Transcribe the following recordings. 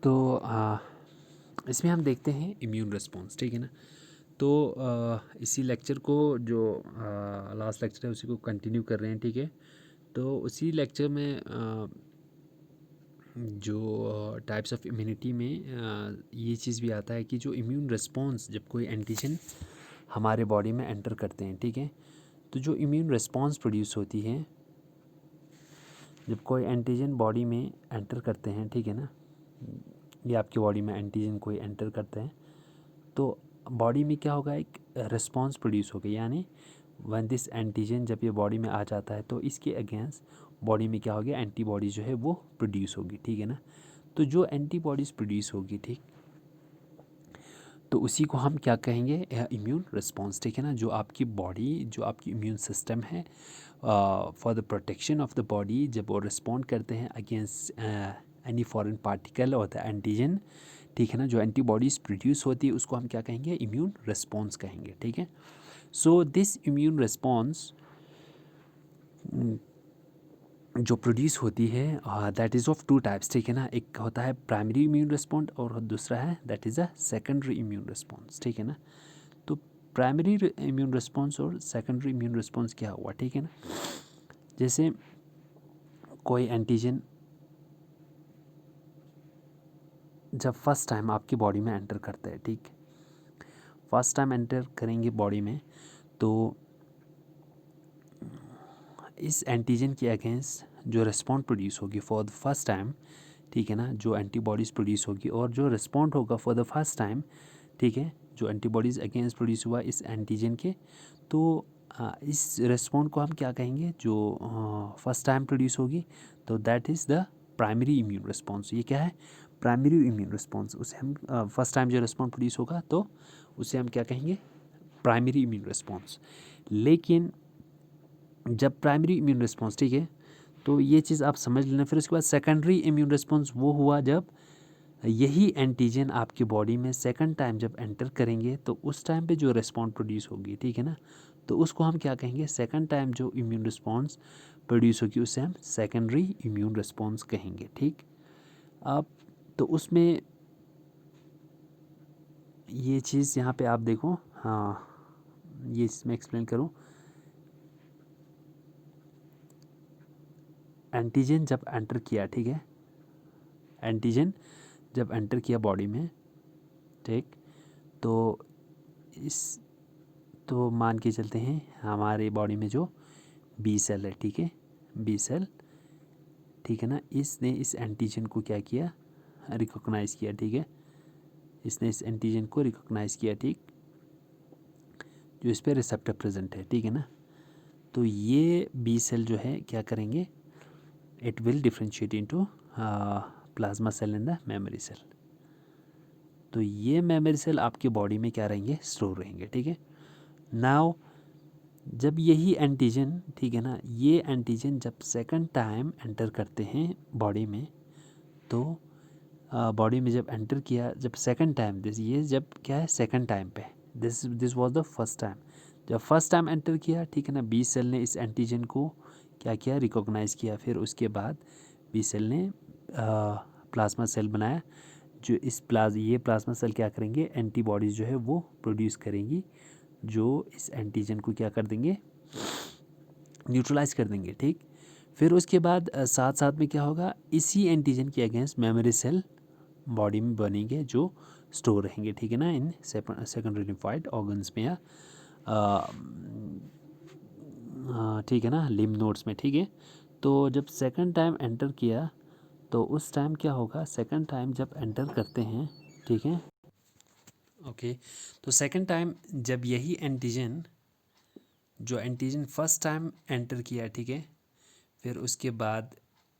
तो इसमें हम देखते हैं इम्यून रिस्पॉन्स, ठीक है ना। तो इसी लेक्चर को जो लास्ट लेक्चर है उसी को कंटिन्यू कर रहे हैं, ठीक है। तो उसी लेक्चर में जो टाइप्स ऑफ इम्यूनिटी में ये चीज़ भी आता है कि जो इम्यून रिस्पॉन्स जब कोई एंटीजन हमारे बॉडी में एंटर करते हैं, ठीक है, तो जो इम्यून रिस्पॉन्स प्रोड्यूस होती है जब कोई एंटीजन बॉडी में एंटर करते हैं, ठीक है ना, ये आपकी बॉडी में एंटीजन कोई एंटर करते हैं तो बॉडी में क्या होगा, एक रिस्पॉन्स प्रोड्यूस होगा। यानी वन दिस एंटीजन जब ये बॉडी में आ जाता है तो इसके अगेंस्ट बॉडी में क्या होगी, एंटीबॉडी जो है वो प्रोड्यूस होगी, ठीक है ना। तो जो एंटीबॉडीज़ प्रोड्यूस होगी, ठीक, तो उसी को हम क्या कहेंगे, इम्यून रिस्पॉन्स, ठीक है ना। जो आपकी बॉडी, जो आपकी इम्यून सिस्टम है for the protection of the body, जब वो रिस्पॉन्ड करते हैं अगेंस्ट एनी फॉरेन पार्टिकल और द एंटीजन, ठीक है ना, जो एंटीबॉडीज़ प्रोड्यूस होती है उसको हम क्या कहेंगे, इम्यून रिस्पॉन्स कहेंगे, ठीक है। सो दिस इम्यून रिस्पॉन्स जो प्रोड्यूस होती है that is of two types, ठीक है ना। एक होता है प्राइमरी इम्यून रिस्पॉन्स और दूसरा है that is a secondary immune response, ठीक है ना। तो प्राइमरी इम्यून रिस्पॉन्स और सेकेंडरी इम्यून रिस्पॉन्स क्या हुआ, ठीक है ना। जैसे कोई एंटीजन जब फर्स्ट टाइम आपकी बॉडी में एंटर करता है, ठीक, फर्स्ट टाइम एंटर करेंगे बॉडी में, तो इस एंटीजन के अगेंस्ट जो रिस्पॉन्ड प्रोड्यूस होगी फॉर द फर्स्ट टाइम, ठीक है ना, जो एंटीबॉडीज़ प्रोड्यूस होगी और जो रिस्पॉन्ड होगा फॉर द फर्स्ट टाइम, ठीक है, जो एंटीबॉडीज़ अगेंस्ट प्रोड्यूस हुआ इस एंटीजन के, तो इस रिस्पॉन्ड को हम क्या कहेंगे, जो फर्स्ट टाइम प्रोड्यूस होगी, तो that is the primary immune response. ये क्या है, प्राइमरी इम्यून रिस्पॉन्स। उसे हम फर्स्ट टाइम जो रिस्पॉन्ड प्रोड्यूस होगा तो उसे हम क्या कहेंगे, प्राइमरी इम्यून रिस्पॉन्स। लेकिन जब प्राइमरी इम्यून रिस्पॉन्स, ठीक है, तो ये चीज़ आप समझ लेना। फिर उसके बाद सेकेंडरी इम्यून रिस्पॉन्स वो हुआ जब यही एंटीजन आपकी बॉडी में सेकंड टाइम जब एंटर करेंगे तो उस टाइम पे जो रिस्पॉन्स प्रोड्यूस होगी, ठीक है ना, तो उसको हम क्या कहेंगे, सेकंड टाइम जो इम्यून रिस्पॉन्स प्रोड्यूस होगी उसे हम सेकेंडरी इम्यून रिस्पॉन्स कहेंगे, ठीक। अब तो उसमें ये चीज़ यहाँ पे आप देखो, हाँ, ये इसमें एक्सप्लेन करूँ। एंटीजन जब एंटर किया, ठीक है, एंटीजन जब एंटर किया बॉडी में, ठीक, तो इस, तो मान के चलते हैं हमारे बॉडी में जो बी सेल है, ठीक है, बी सेल, ठीक है ना, इसने इस एंटीजन को क्या किया, रिकॉग्नाइज़ किया, ठीक है, इसने इस एंटीजन को रिकॉग्नाइज़ किया, ठीक, जो इस पर रिसेप्टर प्रेजेंट है, ठीक है ना। तो ये बी सेल जो है क्या करेंगे, it will differentiate into plasma cell and the memory cell. तो ये मेमोरी सेल आपकी बॉडी में क्या रहेंगे, स्टोर रहेंगे, ठीक है। नाउ जब यही एंटीजन, ठीक है ना, ये एंटीजन जब सेकंड टाइम एंटर करते हैं बॉडी में, तो बॉडी में जब एंटर किया, जब सेकंड टाइम, दिस ये जब क्या है, सेकंड टाइम पे, this was the first time, जब फर्स्ट टाइम एंटर किया, ठीक है ना, बी सेल ने इस एंटीजन को क्या किया, रिकॉग्नाइज़ किया। फिर उसके बाद बी सेल ने प्लाज्मा सेल बनाया, जो इस ये प्लाज्मा सेल क्या करेंगे, एंटीबॉडीज़ जो है वो प्रोड्यूस करेंगी, जो इस एंटीजन को क्या कर देंगे, न्यूट्रलाइज कर देंगे, ठीक। फिर उसके बाद साथ साथ में क्या होगा, इसी एंटीजन के अगेंस्ट मेमोरी सेल बॉडी में बनेंगे जो स्टोर रहेंगे, ठीक है ना, इन सेकेंडरी लिम्फोइड ऑर्गन्स में या ठीक है ना, लिम्फ नोड्स में, ठीक है। तो जब सेकंड टाइम एंटर किया तो उस टाइम क्या होगा, सेकंड टाइम जब एंटर करते हैं, ठीक है, ओके, तो सेकंड टाइम जब यही एंटीजन, जो एंटीजन फर्स्ट टाइम एंटर किया, ठीक है, फिर उसके बाद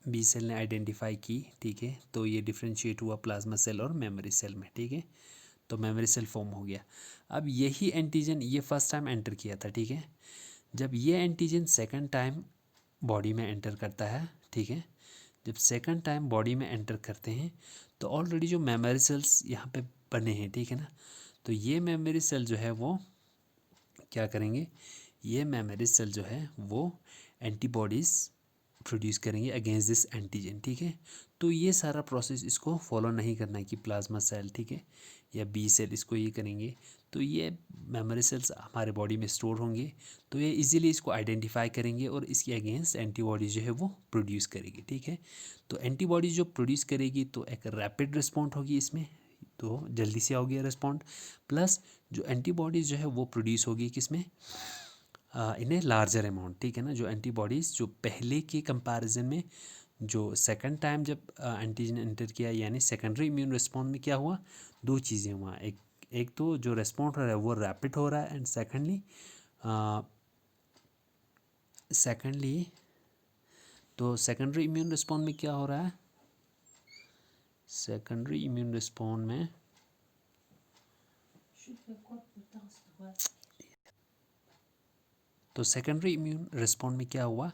बी सेल ने आइडेंटिफाई की, ठीक है, तो ये डिफ्रेंशिएट हुआ प्लाज्मा सेल और मेमोरी सेल में, ठीक है, तो मेमोरी सेल फॉर्म हो गया। अब यही एंटीजन ये फर्स्ट टाइम एंटर किया था, ठीक है, जब ये एंटीजन सेकंड टाइम बॉडी में एंटर करता है, ठीक है, जब सेकंड टाइम बॉडी में एंटर करते हैं तो ऑलरेडी जो मेमोरी सेल्स यहाँ पे बने हैं, ठीक है ना, तो ये मेमोरी सेल जो है वो क्या करेंगे, ये मेमोरी सेल जो है वो एंटीबॉडीज़ प्रोड्यूस करेंगे अगेंस्ट दिस एंटीजन, ठीक है। तो ये सारा प्रोसेस इसको फॉलो नहीं करना है कि प्लाज्मा सेल, ठीक है, या बी सेल इसको ये करेंगे, तो ये मेमोरी सेल्स हमारे बॉडी में स्टोर होंगे, तो ये इजीली इसको आइडेंटिफाई करेंगे और इसके अगेंस्ट एंटीबॉडी जो है वो प्रोड्यूस करेगी, ठीक है। तो एंटीबॉडी जो प्रोड्यूस करेगी तो एक रैपिड रिस्पॉन्ड होगी इसमें, तो जल्दी से होगी रिस्पॉन्ड, प्लस जो एंटीबॉडीज़ जो है वो प्रोड्यूस होगी किसमें, इन ए लार्जर अमाउंट, ठीक है ना। जो एंटीबॉडीज़ जो पहले के कंपैरिजन में जो सेकंड टाइम जब एंटीजन एंटर किया, यानी सेकेंडरी इम्यून रिस्पॉन्स में क्या हुआ, दो चीज़ें हुआ, एक तो जो रिस्पॉन्ड हो रहा है वो रैपिड हो रहा है, एंड सेकेंडली तो सेकेंडरी इम्यून रिस्पॉन्स में क्या हो रहा है, सेकेंडरी इम्यून रिस्पॉन्स में तो सेकेंडरी इम्यून रिस्पॉन्स में क्या हुआ,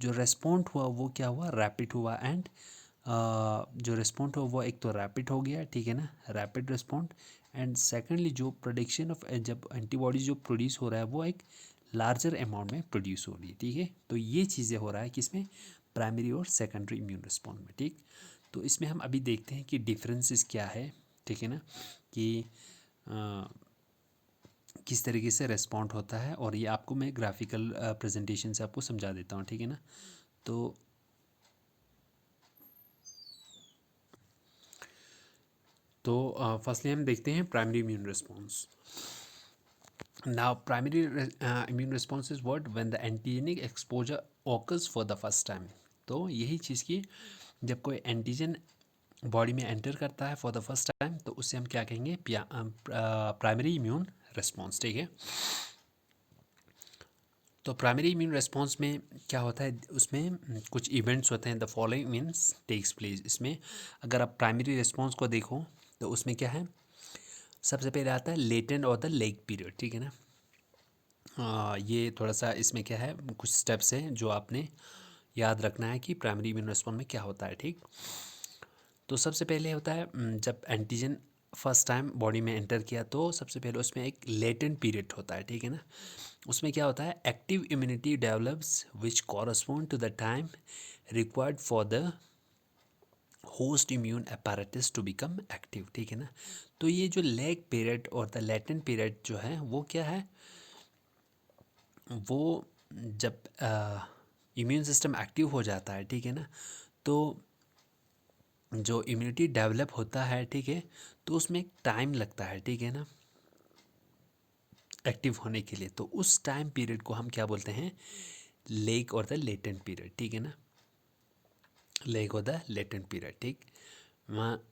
जो रेस्पॉन्ड हुआ वो क्या हुआ, रैपिड हुआ, एंड जो रिस्पॉन्ड हुआ वो एक तो रैपिड हो गया, ठीक है ना, रैपिड रिस्पॉन्ड, एंड सेकेंडली जो प्रोडक्शन ऑफ जब एंटीबॉडी जो प्रोड्यूस हो रहा है वो एक लार्जर अमाउंट में प्रोड्यूस हो रही है, ठीक है। तो ये चीज़ें हो रहा है किसमें, प्राइमरी और सेकेंडरी इम्यून रिस्पॉन्स में, ठीक। तो इसमें हम अभी देखते हैं कि डिफरेंसेस क्या है, ठीक है ना, कि किस तरीके से रेस्पॉन्ड होता है, और ये आपको मैं ग्राफिकल प्रेजेंटेशन से आपको समझा देता हूँ, ठीक है ना। तो फर्स्टली हम देखते हैं primary immune response. Now primary immune response is what, when the antigenic exposure occurs for the first time. तो यही चीज़ की जब कोई एंटीजन बॉडी में एंटर करता है फॉर द फर्स्ट टाइम तो उससे हम क्या कहेंगे, प्राइमरी इम्यून रिस्पॉन्स, ठीक है। तो प्राइमरी इम्यून रिस्पॉन्स में क्या होता है, उसमें कुछ इवेंट्स होते हैं, the following means takes place. इसमें अगर आप प्राइमरी रिस्पॉन्स को देखो तो उसमें क्या है, सबसे पहले आता है लेटेंट और द लेग पीरियड, ठीक है ना। ये थोड़ा सा इसमें क्या है, कुछ स्टेप्स हैं जो आपने याद रखना है कि प्राइमरी इम्यून रिस्पॉन्स में क्या होता है, ठीक। तो सबसे पहले होता है जब एंटीजन फर्स्ट टाइम बॉडी में एंटर किया तो सबसे पहले उसमें एक लेटेंट पीरियड होता है, ठीक है ना। उसमें क्या होता है, active immunity develops which correspond to the time required for the host immune apparatus to become active, ठीक है ना। तो ये जो लेग पीरियड और द लेटेंट पीरियड जो है वो क्या है, वो जब इम्यून सिस्टम एक्टिव हो जाता है, ठीक है ना, तो जो इम्यूनिटी डेवलप होता है, ठीक है, तो उसमें एक टाइम लगता है, ठीक है ना, एक्टिव होने के लिए। तो उस टाइम पीरियड को हम क्या बोलते हैं, लेग और द लेटेंट पीरियड, ठीक है ना, लेग और द लेटेंट पीरियड, ठीक। वहाँ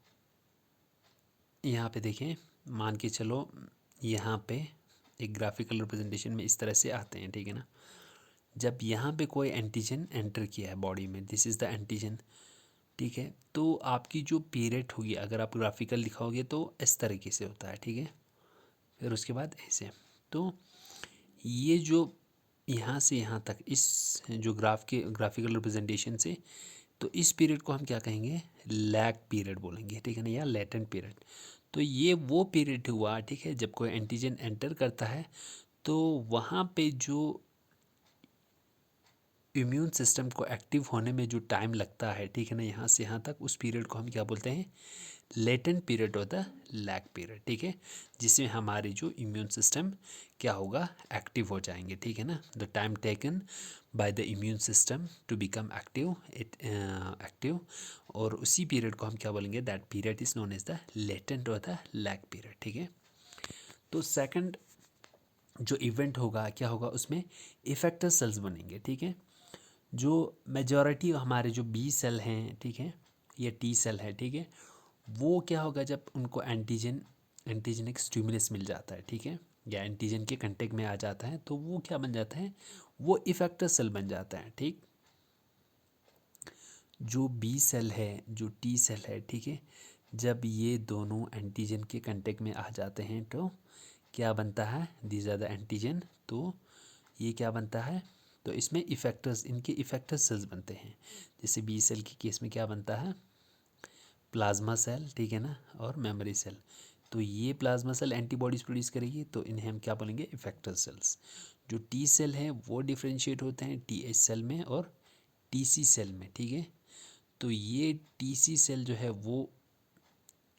यहाँ पे देखें, मान के चलो यहाँ पे एक ग्राफिकल रिप्रेजेंटेशन में इस तरह से आते हैं, ठीक है ना। जब यहाँ पे कोई एंटीजन एंटर किया है बॉडी में, दिस इज़ द एंटीजन, ठीक है, तो आपकी जो पीरियड होगी अगर आप ग्राफिकल लिखाओगे तो इस तरीके से होता है, ठीक है, फिर उसके बाद ऐसे। तो ये जो यहाँ से यहाँ तक इस जो ग्राफिकल रिप्रेजेंटेशन से, तो इस पीरियड को हम क्या कहेंगे, लैग पीरियड बोलेंगे, ठीक है ना, या लेटेंट पीरियड। तो ये वो पीरियड हुआ, ठीक है, जब कोई एंटीजन एंटर करता है तो वहाँ पे जो इम्यून सिस्टम को एक्टिव होने में जो टाइम लगता है, ठीक है ना, यहाँ से यहाँ तक, उस पीरियड को हम क्या बोलते हैं, लेटेंट पीरियड होता है, लैग पीरियड, ठीक है, जिसमें हमारी जो इम्यून सिस्टम क्या होगा, एक्टिव हो जाएंगे, ठीक है ना। The time taken by the immune system to become active, और उसी पीरियड को हम क्या बोलेंगे, that period is known as the latent और द लैग पीरियड, ठीक है। तो सेकंड जो इवेंट होगा क्या होगा, उसमें इफेक्टर सेल्स बनेंगे, ठीक है। जो मेजॉरिटी हमारे जो बी सेल हैं, ठीक है, या टी सेल है, ठीक है, वो क्या होगा जब उनको एंटीजनिक स्टिमुलस मिल जाता है, ठीक है, या एंटीजन के कंटेक्ट में आ जाता है तो वो क्या बन जाता है, वो इफेक्टर सेल बन जाता है, ठीक। जो बी सेल है, जो टी सेल है, ठीक है, जब ये दोनों एंटीजन के कंटेक्ट में आ जाते हैं तो क्या बनता है, दीज आर द एंटीजन, तो ये क्या बनता है, तो इसमें इफेक्टर्स, इनके इफेक्टर सेल्स बनते हैं। जैसे बी सेल के केस में क्या बनता है, प्लाज्मा सेल, ठीक है ना, और मेमोरी सेल। तो ये प्लाज्मा सेल एंटीबॉडीज़ प्रोड्यूस करेगी तो इन्हें हम क्या बोलेंगे, इफेक्टर सेल्स। जो टी सेल है वो डिफ्रेंशिएट होते हैं टी एच सेल में और टीसी सेल में, ठीक है। तो ये टीसी सेल जो है वो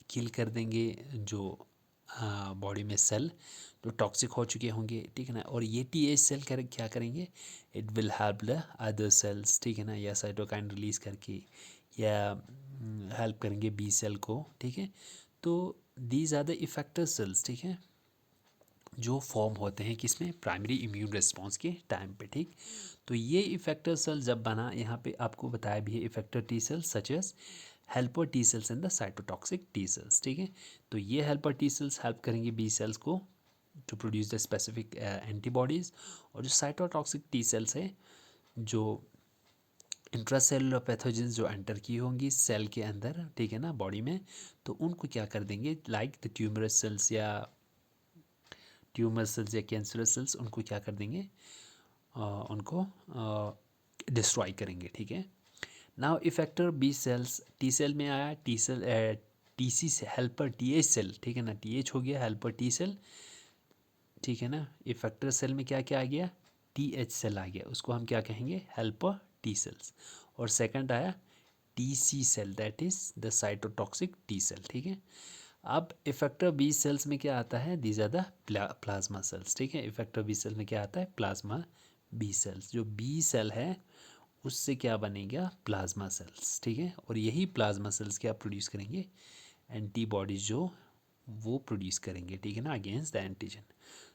किल कर देंगे जो बॉडी में सेल जो टॉक्सिक हो चुके होंगे, ठीक है ना। और ये टीएच सेल क्या करेंगे, it will help the other sales, ठीक है ना, या साइटोकाइन रिलीज करके या हेल्प करेंगे बी सेल को, ठीक है। तो these are the effector cells, ठीक है, जो फॉर्म होते हैं किसमें, प्राइमरी इम्यून रिस्पॉन्स के टाइम पे, ठीक। तो ये इफेक्टर सेल जब बना, यहाँ पे आपको बताया भी है effector T cells such as helper T cells and the cytotoxic T cells, ठीक है। तो ये हेल्पर टी सेल्स हेल्प करेंगे बी सेल्स को to produce the specific antibodies, और जो साइटोटॉक्सिक टी सेल्स है जो इंट्रासेलुलर पैथोजेंस जो एंटर की होंगी सेल के अंदर, ठीक है ना, बॉडी में, तो उनको क्या कर देंगे, लाइक द ट्यूमरस सेल्स या कैंसरस सेल्स, उनको क्या कर देंगे, उनको डिस्ट्रॉय करेंगे, ठीक है। Now effector B cells, T cell में आया, टी सेल टीसी से हेल्पर टीएच सेल, ठीक है ना, टीएच हो गया हेल्पर टी सेल, ठीक है ना। इफेक्टर सेल में क्या क्या आ गया, टीएच सेल आ गया, उसको हम क्या कहेंगे, हेल्पर टी सेल्स। और सेकंड आया TC cell, that is the cytotoxic T cell, ठीक है। अब इफेक्टर बी सेल्स में क्या आता है, these are the plasma cells, ठीक है। इफेक्टर बी सेल में क्या आता है, प्लाज्मा बी सेल्स, जो बी सेल है उससे क्या बनेगा, प्लाज्मा सेल्स, ठीक है। और यही प्लाज्मा सेल्स क्या प्रोड्यूस करेंगे, एंटीबॉडीज जो वो प्रोड्यूस करेंगे, ठीक है ना, अगेंस्ट द एंटीजन।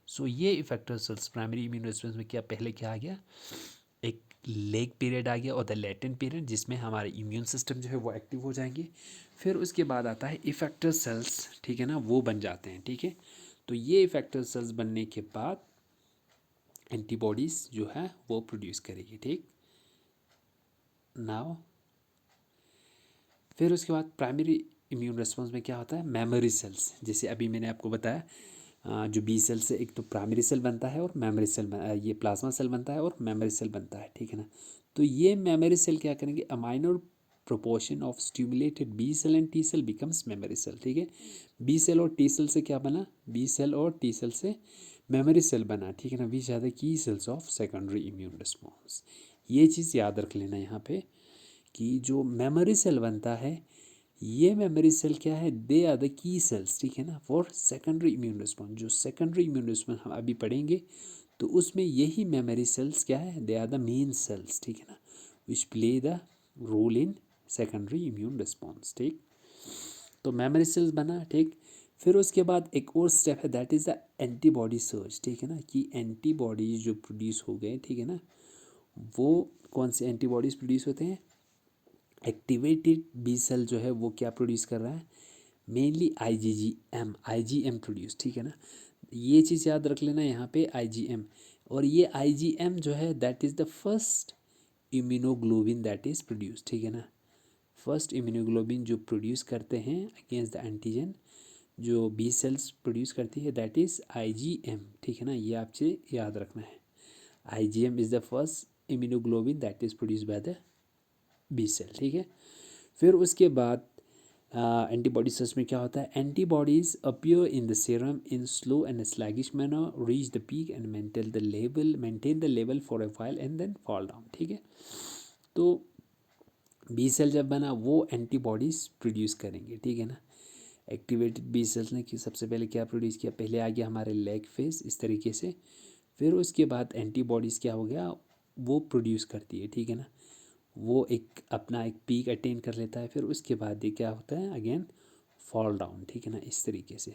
सो ये effector cells primary immune response में क्या पहले क्या आ गया, एक लेग पीरियड आ गया और द लेटेंट पीरियड, जिसमें हमारे इम्यून सिस्टम जो है वो एक्टिव हो जाएंगे। फिर उसके बाद आता है इफेक्टर सेल्स, ठीक है ना, वो बन जाते हैं, ठीक है। तो ये इफेक्टर सेल्स बनने के बाद एंटीबॉडीज़ जो है वो प्रोड्यूस करेगी, ठीक। नाउ फिर उसके बाद प्राइमरी इम्यून रिस्पॉन्स में क्या होता है, मेमोरी सेल्स, जैसे अभी मैंने आपको बताया जो बी सेल से एक तो प्राइमरी सेल बनता है और मेमोरी सेल, ये प्लाज्मा सेल बनता है और मेमोरी सेल बनता है, ठीक है ना। तो ये मेमोरी सेल क्या करेंगे, a minor proportion of stimulated B cell and T cell becomes memory cell, ठीक है। बी सेल और टी सेल से क्या बना, बी सेल और टी सेल से मेमोरी सेल बना, ठीक है ना, which are the key cells of secondary immune response. ये चीज़ याद रख लेना यहाँ पे कि जो मेमोरी सेल बनता है, ये मेमोरी सेल क्या है, they are the key cells, ठीक है ना, फॉर सेकेंडरी इम्यून रिस्पॉन्स। जो सेकेंडरी इम्यून रिस्पॉन्स हम अभी पढ़ेंगे तो उसमें यही मेमोरी सेल्स क्या है, they are the main cells, ठीक है ना, which play the role in secondary immune response, ठीक। तो मेमोरी सेल्स बना, ठीक। फिर उसके बाद एक और स्टेप है, that is the antibody search, ठीक है ना, कि एंटीबॉडीज जो प्रोड्यूस हो गए, ठीक है ना, वो कौन से एंटीबॉडीज़ प्रोड्यूस होते हैं, एक्टिवेटेड बी सेल जो है वो क्या प्रोड्यूस कर रहा है, मेनली आईजीएम प्रोड्यूस, ठीक है ना। ये चीज़ याद रख लेना यहाँ पे आईजीएम, और ये आईजीएम जो है that is the first immunoglobin that is produce, ठीक है ना। फर्स्ट इम्यूनोग्लोबिन जो प्रोड्यूस करते हैं अगेंस्ट द एंटीजन, जो बी सेल्स प्रोड्यूस करती है, दैट इज़ आईजीएम, ठीक है ना, ये आपसे याद रखना है। IgM is the first immunoglobin that is produce by the B cell, ठीक है। फिर उसके बाद एंटीबॉडी सर्च में क्या होता है, antibodies appear in the serum in slow and sluggish manner, reach the peak and maintain the level for a while and then fall down, ठीक है। तो बी सेल जब बना वो एंटीबॉडीज प्रोड्यूस करेंगे, ठीक है ना। एक्टिवेटेड बी सेल्स ने कि सबसे पहले क्या प्रोड्यूस किया, पहले आ गया हमारे लेग फेस इस तरीके से, फिर उसके बाद एंटीबॉडीज़ क्या हो गया, वो प्रोड्यूस करती है, ठीक है ना, वो एक अपना एक पीक अटेन कर लेता है, फिर उसके बाद ये क्या होता है, अगेन फॉल डाउन, ठीक है ना, इस तरीके से।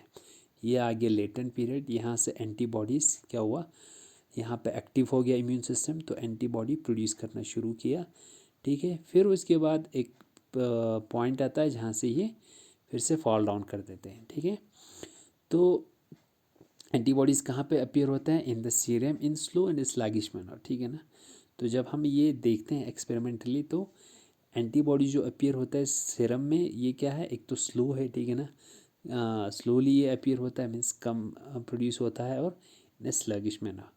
ये आ गया लेटेंट पीरियड, यहाँ से एंटीबॉडीज़ क्या हुआ, यहाँ पे एक्टिव हो गया इम्यून सिस्टम, तो एंटीबॉडी प्रोड्यूस करना शुरू किया, ठीक है। फिर उसके बाद एक पॉइंट आता है जहाँ से ये फिर से फॉल डाउन कर देते हैं, ठीक है। तो एंटीबॉडीज़ कहाँ पे अपीयर होता है, in the serum in slow and sluggish manner, ठीक है ना। तो जब हम ये देखते हैं एक्सपेरिमेंटली तो एंटीबॉडी जो अपीयर होता है सीरम में, ये क्या है, एक तो स्लो है, ठीक है ना, स्लोली ये अपीयर होता है, मीन्स कम प्रोड्यूस होता है और इन स्लगिश मैनर।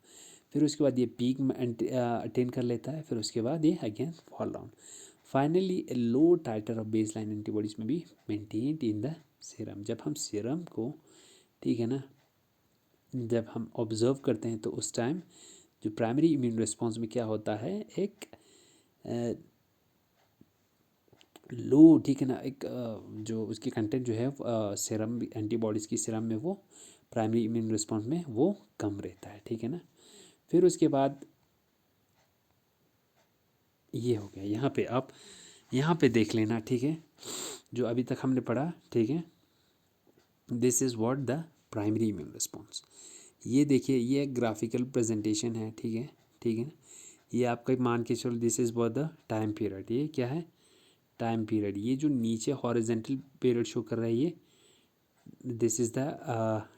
फिर उसके बाद ये पीक अटेन कर लेता है, फिर उसके बाद ये again fall down. Finally low titer of baseline antibodies में भी मेंटेन्ड इन द सीरम। जब हम सीरम को, ठीक है ना, जब हम ऑब्ज़र्व करते हैं तो उस टाइम जो प्राइमरी इम्यून रिस्पॉन्स में क्या होता है, एक लो, ठीक है ना, एक जो उसकी कंटेंट जो है सीरम एंटीबॉडीज़ की सीरम में वो प्राइमरी इम्यून रिस्पॉन्स में वो कम रहता है, ठीक है ना। फिर उसके बाद ये हो गया, यहाँ पे आप यहाँ पे देख लेना, ठीक है, जो अभी तक हमने पढ़ा, ठीक है। This is what the primary immune response. ये देखिए, ये ग्राफिकल प्रेजेंटेशन है, ठीक है, ठीक है ना। ये आपका मान के चलो, this is what the time period, ये क्या है, टाइम पीरियड। ये जो नीचे हॉरिजेंटल पीरियड शो कर रहा है, ये this is the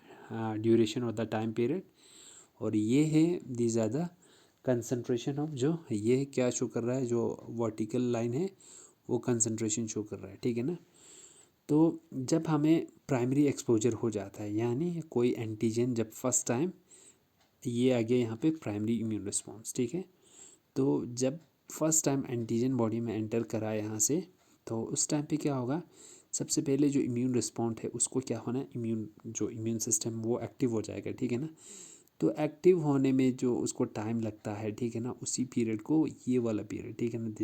duration of the time period. और ये है, these are the concentration of, जो ये क्या शो कर रहा है, जो वर्टिकल लाइन है वो कंसंट्रेशन शो कर रहा है, ठीक है ना। तो जब हमें प्राइमरी एक्सपोजर हो जाता है, यानी कोई एंटीजन जब फर्स्ट टाइम, ये आ गया यहाँ पे प्राइमरी इम्यून रिस्पॉन्स, ठीक है। तो जब फर्स्ट टाइम एंटीजन बॉडी में एंटर करा यहाँ से, तो उस टाइम पे क्या होगा, सबसे पहले जो इम्यून रिस्पॉन्स है उसको क्या होना है, जो इम्यून सिस्टम वो एक्टिव हो जाएगा, ठीक है ना। तो एक्टिव होने में जो उसको टाइम लगता है, ठीक है ना, उसी पीरियड को, ये वाला पीरियड, ठीक है ना,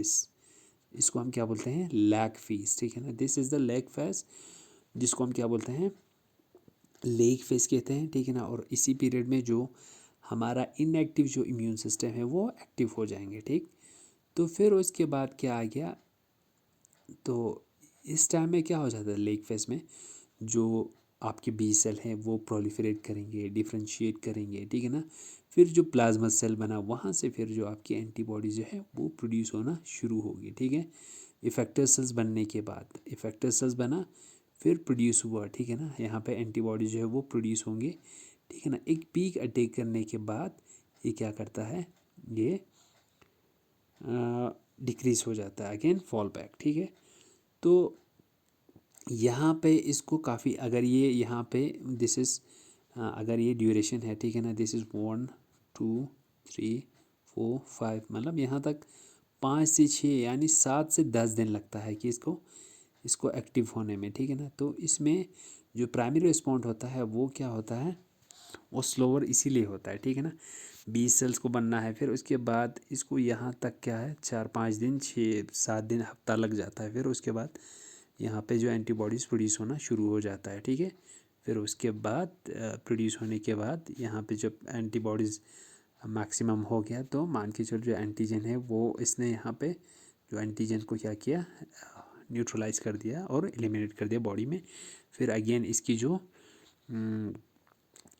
इसको हम क्या बोलते हैं, लैग फेज, ठीक है ना। This is the lag phase, जिसको हम क्या बोलते हैं, लेग फेज कहते हैं, ठीक है ना। और इसी पीरियड में जो हमारा इनएक्टिव जो इम्यून सिस्टम है वो एक्टिव हो जाएंगे, ठीक। तो फिर उसके बाद क्या आ गया, तो इस टाइम में क्या हो जाता है, लेग फेज में जो आपके बी सेल हैं वो प्रोलिफरेट करेंगे, डिफ्रेंशिएट करेंगे, ठीक है ना। फिर जो प्लाज्मा सेल बना, वहाँ से फिर जो आपकी एंटीबॉडी जो है वो प्रोड्यूस होना शुरू होगी, ठीक है। इफेक्टर सेल्स बनने के बाद, इफेक्टर सेल्स बना, फिर प्रोड्यूस हुआ, ठीक है ना। यहाँ पे एंटीबॉडी जो है वो प्रोड्यूस होंगे, ठीक है ना। एक पीक अटैक करने के बाद ये क्या करता है, ये डिक्रीज हो जाता है, अगेन फॉल बैक, ठीक है। तो यहाँ पे इसको काफ़ी, अगर ये यहाँ पे दिस इज़, अगर ये ड्यूरेशन है, ठीक है ना, दिस इज़ 1 2 3 4 5, मतलब यहाँ तक 5 से 6 यानी 7 से 10 दिन लगता है कि इसको एक्टिव होने में, ठीक है ना। तो इसमें जो प्राइमरी रिस्पॉन्ड होता है वो क्या होता है, वो स्लोअर इसीलिए होता है, ठीक है ना। 20 सेल्स को बनना है, फिर उसके बाद इसको यहाँ तक क्या है, 4 5 दिन 6 7 दिन हफ्ता लग जाता है। फिर उसके बाद यहाँ पे जो एंटीबॉडीज़ प्रोड्यूस होना शुरू हो जाता है, ठीक है। फिर उसके बाद प्रोड्यूस होने के बाद यहाँ पे जब एंटीबॉडीज़ मैक्सिमम हो गया, तो मान के चलो जो एंटीजन है वो इसने यहाँ पे जो एंटीजन को क्या किया, न्यूट्रलाइज कर दिया और एलिमिनेट कर दिया बॉडी में। फिर अगेन इसकी जो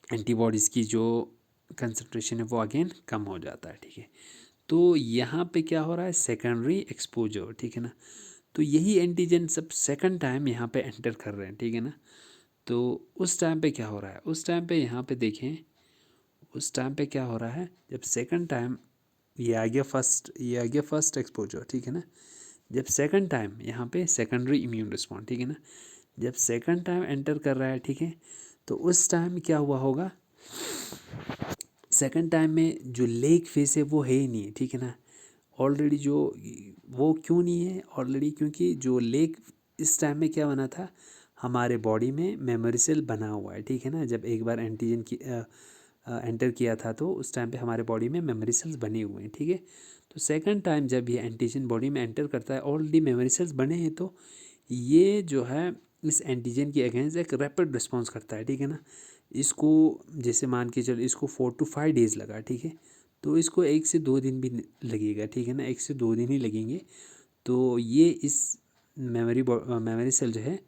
एंटीबॉडीज़ की जो कंसंट्रेशन है वो अगेन कम हो जाता है, ठीक है। तो यहाँ पे क्या हो रहा है, सेकेंडरी एक्सपोजर, ठीक है ना। तो यही एंटीजन सब सेकंड टाइम यहाँ पे एंटर कर रहे हैं, ठीक है ना। तो उस टाइम पे क्या हो रहा है, उस टाइम पे यहाँ पे देखें, उस टाइम पे क्या हो रहा है, जब सेकंड टाइम ये आ गया फर्स्ट, ये आ गया फर्स्ट एक्सपोजर, ठीक है ना। जब सेकंड टाइम यहाँ पे सेकेंडरी इम्यून रिस्पॉन्स, ठीक है ना, जब सेकंड टाइम एंटर कर रहा है, ठीक है, तो उस टाइम क्या हुआ होगा, सेकंड टाइम में जो लेग फेस है वो है ही नहीं है, ठीक है ना। ऑलरेडी जो, वो क्यों नहीं है ऑलरेडी, क्योंकि जो लेग इस टाइम में क्या बना था, हमारे बॉडी में मेमोरी सेल बना हुआ है, ठीक है ना। जब एक बार एंटीजन की एंटर किया था तो उस टाइम पे हमारे बॉडी में मेमोरी सेल्स बने हुए हैं, ठीक है। तो सेकंड टाइम जब ये एंटीजन बॉडी में एंटर करता है, ऑलरेडी मेमोरी सेल्स बने हैं, तो ये जो है इस एंटीजन के अगेंस्ट एक रैपिड रिस्पॉन्स करता है, ठीक है ना। इसको जैसे मान के चलो, इसको 4 to 5 डेज़ लगा, ठीक है। तो इसको 1 से 2 दिन भी लगेगा, ठीक है ना, 1 से 2 दिन ही लगेंगे। तो ये इस मेमोरी सेल जो है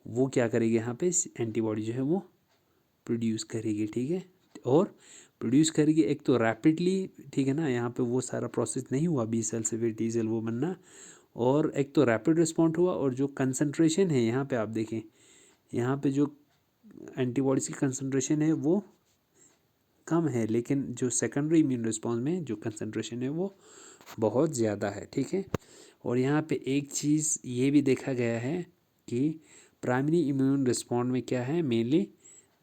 वो क्या करेगी, यहाँ पे एंटीबॉडी जो है वो प्रोड्यूस करेगी, ठीक है। और प्रोड्यूस करेगी एक तो रैपिडली, ठीक है ना, यहाँ पे वो सारा प्रोसेस नहीं हुआ, बी सेल से फिर टी सेल वो बनना, और एक तो रैपिड रिस्पॉन्ड हुआ, और जो कंसंट्रेशन है यहाँ पे आप देखें, यहाँ पे जो एंटीबॉडीज़ की कंसंट्रेशन है वो कम है, लेकिन जो सेकेंडरी इम्यून रिस्पॉन्स में जो कंसंट्रेशन है वो बहुत ज़्यादा है, ठीक है। और यहाँ पे एक चीज़ ये भी देखा गया है कि प्राइमरी इम्यून रिस्पॉन्स में क्या है, मेनली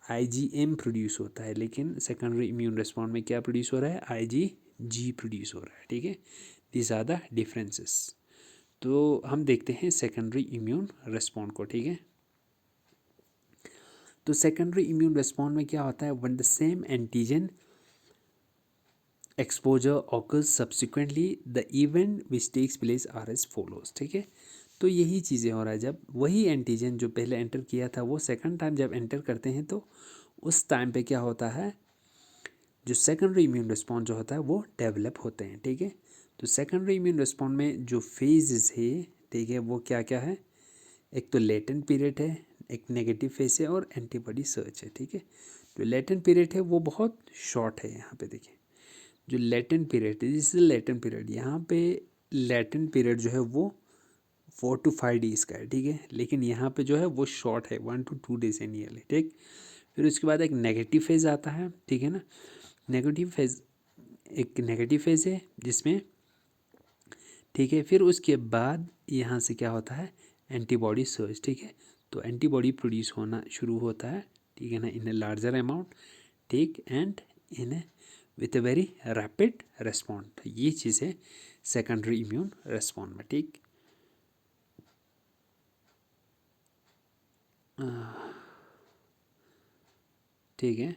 आईजीएम प्रोड्यूस होता है, लेकिन सेकेंडरी इम्यून रिस्पॉन्स में क्या प्रोड्यूस हो रहा है, आईजीजी प्रोड्यूस हो रहा है, ठीक है। This are the differences. तो हम देखते हैं सेकेंडरी इम्यून रिस्पॉन्स को, ठीक है। तो सेकेंडरी इम्यून रिस्पॉन्स में क्या होता है, when the same antigen exposure occurs subsequently the event which takes place are as follows, ठीक है। तो यही चीज़ें हो रहा है, जब वही एंटीजन जो पहले एंटर किया था वो सेकंड टाइम जब एंटर करते हैं तो उस टाइम पे क्या होता है, जो सेकेंडरी इम्यून रिस्पॉन्स जो होता है वो डेवलप होते हैं। ठीक है, तो सेकेंडरी इम्यून रिस्पॉन्स में जो फेजेस है, ठीक है, वो क्या क्या है, एक तो लेटेंट पीरियड है, एक नेगेटिव फेज है और एंटीबॉडी सर्च है। ठीक है, जो लेटेंट पीरियड है वो बहुत शॉर्ट है। यहाँ पे देखिए जो लेटेंट पीरियड है, दिस इज लेटेंट पीरियड, यहाँ पे लेटेंट पीरियड जो है वो 4 to 5 डेज़ का है। ठीक है, लेकिन यहाँ पे जो है वो शॉर्ट है, 1 to 2 डेज है नियरली। ठीक, फिर उसके बाद एक नेगेटिव फेज आता है। ठीक है ना, नेगेटिव फेज, एक नेगेटिव फेज है जिसमें, ठीक है, फिर उसके बाद यहाँ से क्या होता है, एंटीबॉडी सर्च। ठीक है, तो एंटीबॉडी प्रोड्यूस होना शुरू होता है। ठीक है ना, इन ए लार्जर अमाउंट, ठीक, and in A with a very rapid respond. ये चीज़ है सेकेंडरी इम्यून रेस्पॉन्ड में। ठीक, ठीक है,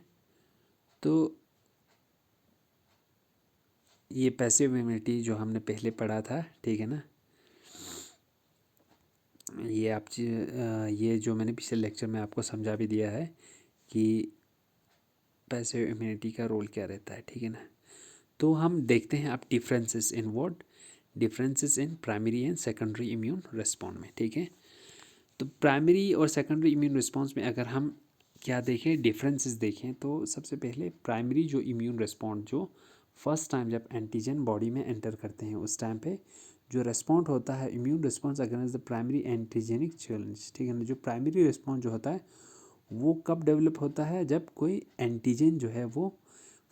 तो ये पैसिव इम्यूनिटी जो हमने पहले पढ़ा था, ठीक है ना, ये ये जो मैंने पिछले लेक्चर में आपको समझा भी दिया है कि पैसिव इम्यूनिटी का रोल क्या रहता है। ठीक है ना, तो हम देखते हैं अब differences in what, differences in primary and secondary immune response में। ठीक है, तो प्राइमरी और सेकेंडरी इम्यून रिस्पॉन्स में अगर हम क्या देखें, डिफरेंसेस देखें, तो सबसे पहले प्राइमरी जो इम्यून रिस्पॉन्स जो फर्स्ट टाइम जब एंटीजन बॉडी में एंटर करते हैं उस टाइम पे जो रिस्पॉन्ड होता है, immune response against the primary antigenic challenge. ठीक है ना, जो प्राइमरी रिस्पॉन्स जो होता है वो कब डेवलप होता है, जब कोई एंटीजन जो है वो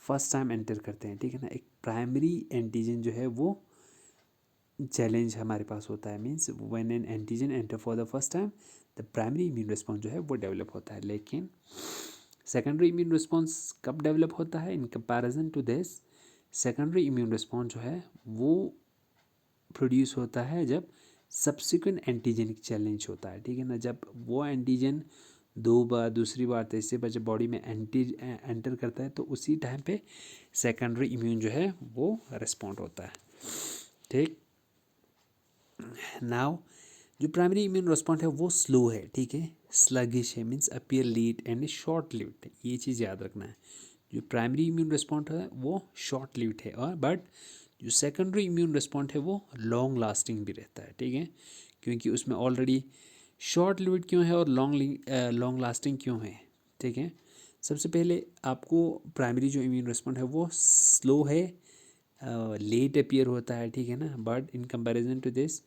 फर्स्ट टाइम एंटर करते हैं। ठीक है ना, एक प्राइमरी एंटीजन जो है वो चैलेंज हमारे पास होता है, means when an antigen enter for the first time the primary immune response जो है वो डेवलप होता है। लेकिन सेकेंडरी इम्यून रिस्पॉन्स कब डेवलप होता है, in comparison to this secondary immune response जो है वो प्रोड्यूस होता है जब सब्सिक्वेंट एंटीजेनिक चैलेंज होता है। ठीक है ना, जब वो एंटीजन 2 बार, दूसरी बार, तीसरी बार जब बॉडी में एंटर करता है तो उसी टाइम पे सेकेंडरी इम्यून जो है वो रिस्पॉन्ड होता है। ठीक, नाउ जो प्राइमरी इम्यून रिस्पॉन्स है वो स्लो है। ठीक है, स्लगिश है, means appear late and short lived, ये चीज़ याद रखना है। जो प्राइमरी इम्यून रिस्पॉन्स है वो शॉर्ट लिव्ड है, और बट जो सेकेंडरी इम्यून रिस्पॉन्स है वो लॉन्ग लास्टिंग भी रहता है। ठीक है, क्योंकि उसमें ऑलरेडी शॉर्ट लिव्ड क्यों है और लॉन्ग लास्टिंग क्यों है। ठीक है, सबसे पहले आपको प्राइमरी जो इम्यून रिस्पॉन्स है वो स्लो है, लेट अपीयर होता है। ठीक है ना, but in comparison to this